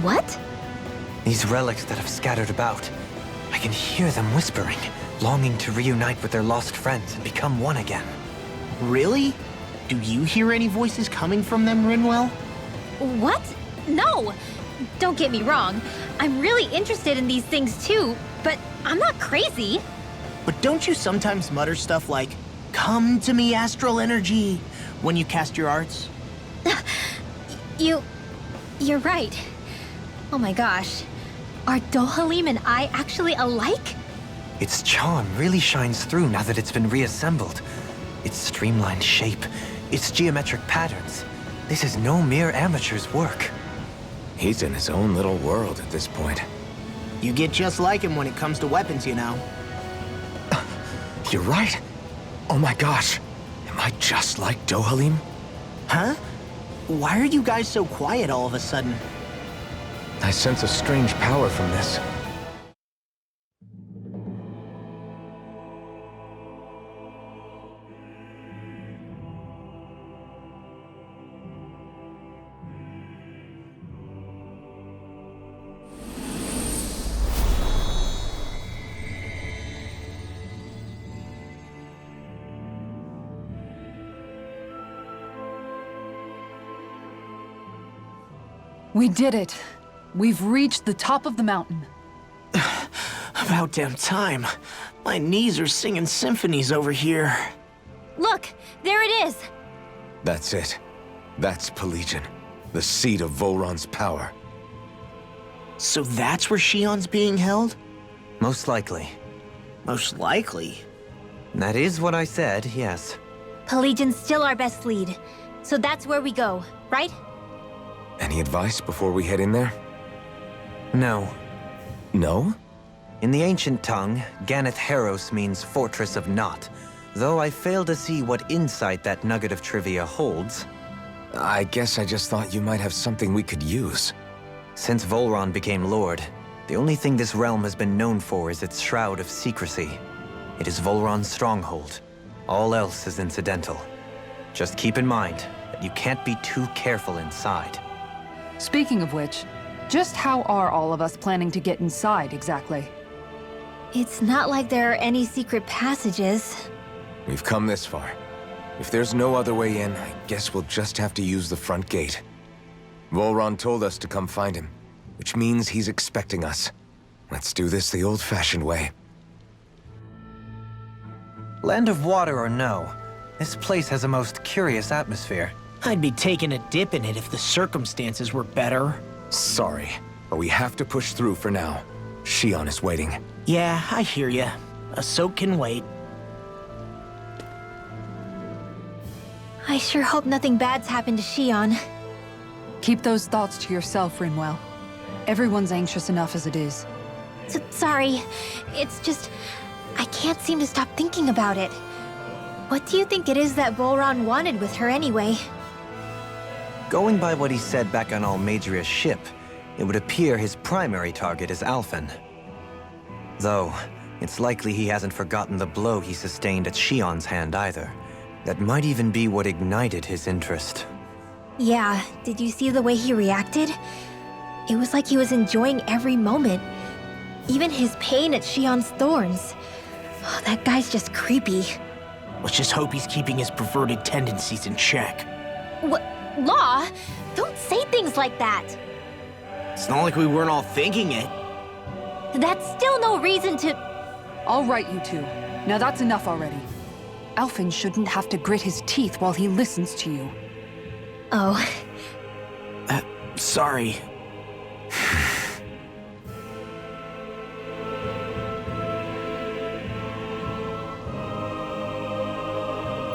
What? These relics that have scattered about. I can hear them whispering, longing to reunite with their lost friends and become one again. Really? Do you hear any voices coming from them, Rinwell? What? No! Don't get me wrong. I'm really interested in these things too, but I'm not crazy. But don't you sometimes mutter stuff like, "Come to me, astral energy," when you cast your arts? You're right. Oh my gosh. Are Dohalim and I actually alike? Its charm really shines through now that it's been reassembled. Its streamlined shape, its geometric patterns. This is no mere amateur's work. He's in his own little world at this point. You get just like him when it comes to weapons, you know. You're right. Oh my gosh. Am I just like Dohalim? Huh? Why are you guys so quiet all of a sudden? I sense a strange power from this. We did it. We've reached the top of the mountain. About damn time. My knees are singing symphonies over here. Look, there it is. That's it. That's Pelegion, the seat of Volron's power. So that's where Shion's being held? Most likely. Most likely. That is what I said, yes. Pelagian's still our best lead. So that's where we go, right? Any advice before we head in there? No. No? In the ancient tongue, Ganeth Heros means Fortress of Naught, though I fail to see what insight that nugget of trivia holds. I guess I just thought you might have something we could use. Since Volron became Lord, the only thing this realm has been known for is its shroud of secrecy. It is Volron's stronghold. All else is incidental. Just keep in mind that you can't be too careful inside. Speaking of which, just how are all of us planning to get inside exactly? It's not like there are any secret passages. We've come this far. If there's no other way in, I guess we'll just have to use the front gate. Volron told us to come find him, which means he's expecting us. Let's do this the old-fashioned way. Land of water or no, this place has a most curious atmosphere. I'd be taking a dip in it if the circumstances were better. Sorry, but we have to push through for now. Shion is waiting. Yeah, I hear ya. A soak can wait. I sure hope nothing bad's happened to Shion. Keep those thoughts to yourself, Rinwell. Everyone's anxious enough as it is. Sorry, it's just... I can't seem to stop thinking about it. What do you think it is that Volron wanted with her anyway? Going by what he said back on Almadria's ship, it would appear his primary target is Alphen. Though, it's likely he hasn't forgotten the blow he sustained at Shion's hand either. That might even be what ignited his interest. Yeah, did you see the way he reacted? It was like he was enjoying every moment. Even his pain at Shion's thorns. Oh, that guy's just creepy. Let's just hope he's keeping his perverted tendencies in check. What? Law? Don't say things like that. It's not like we weren't all thinking it. That's still no reason to... All right, you two. Now that's enough already. Alphen shouldn't have to grit his teeth while he listens to you. Oh. Sorry.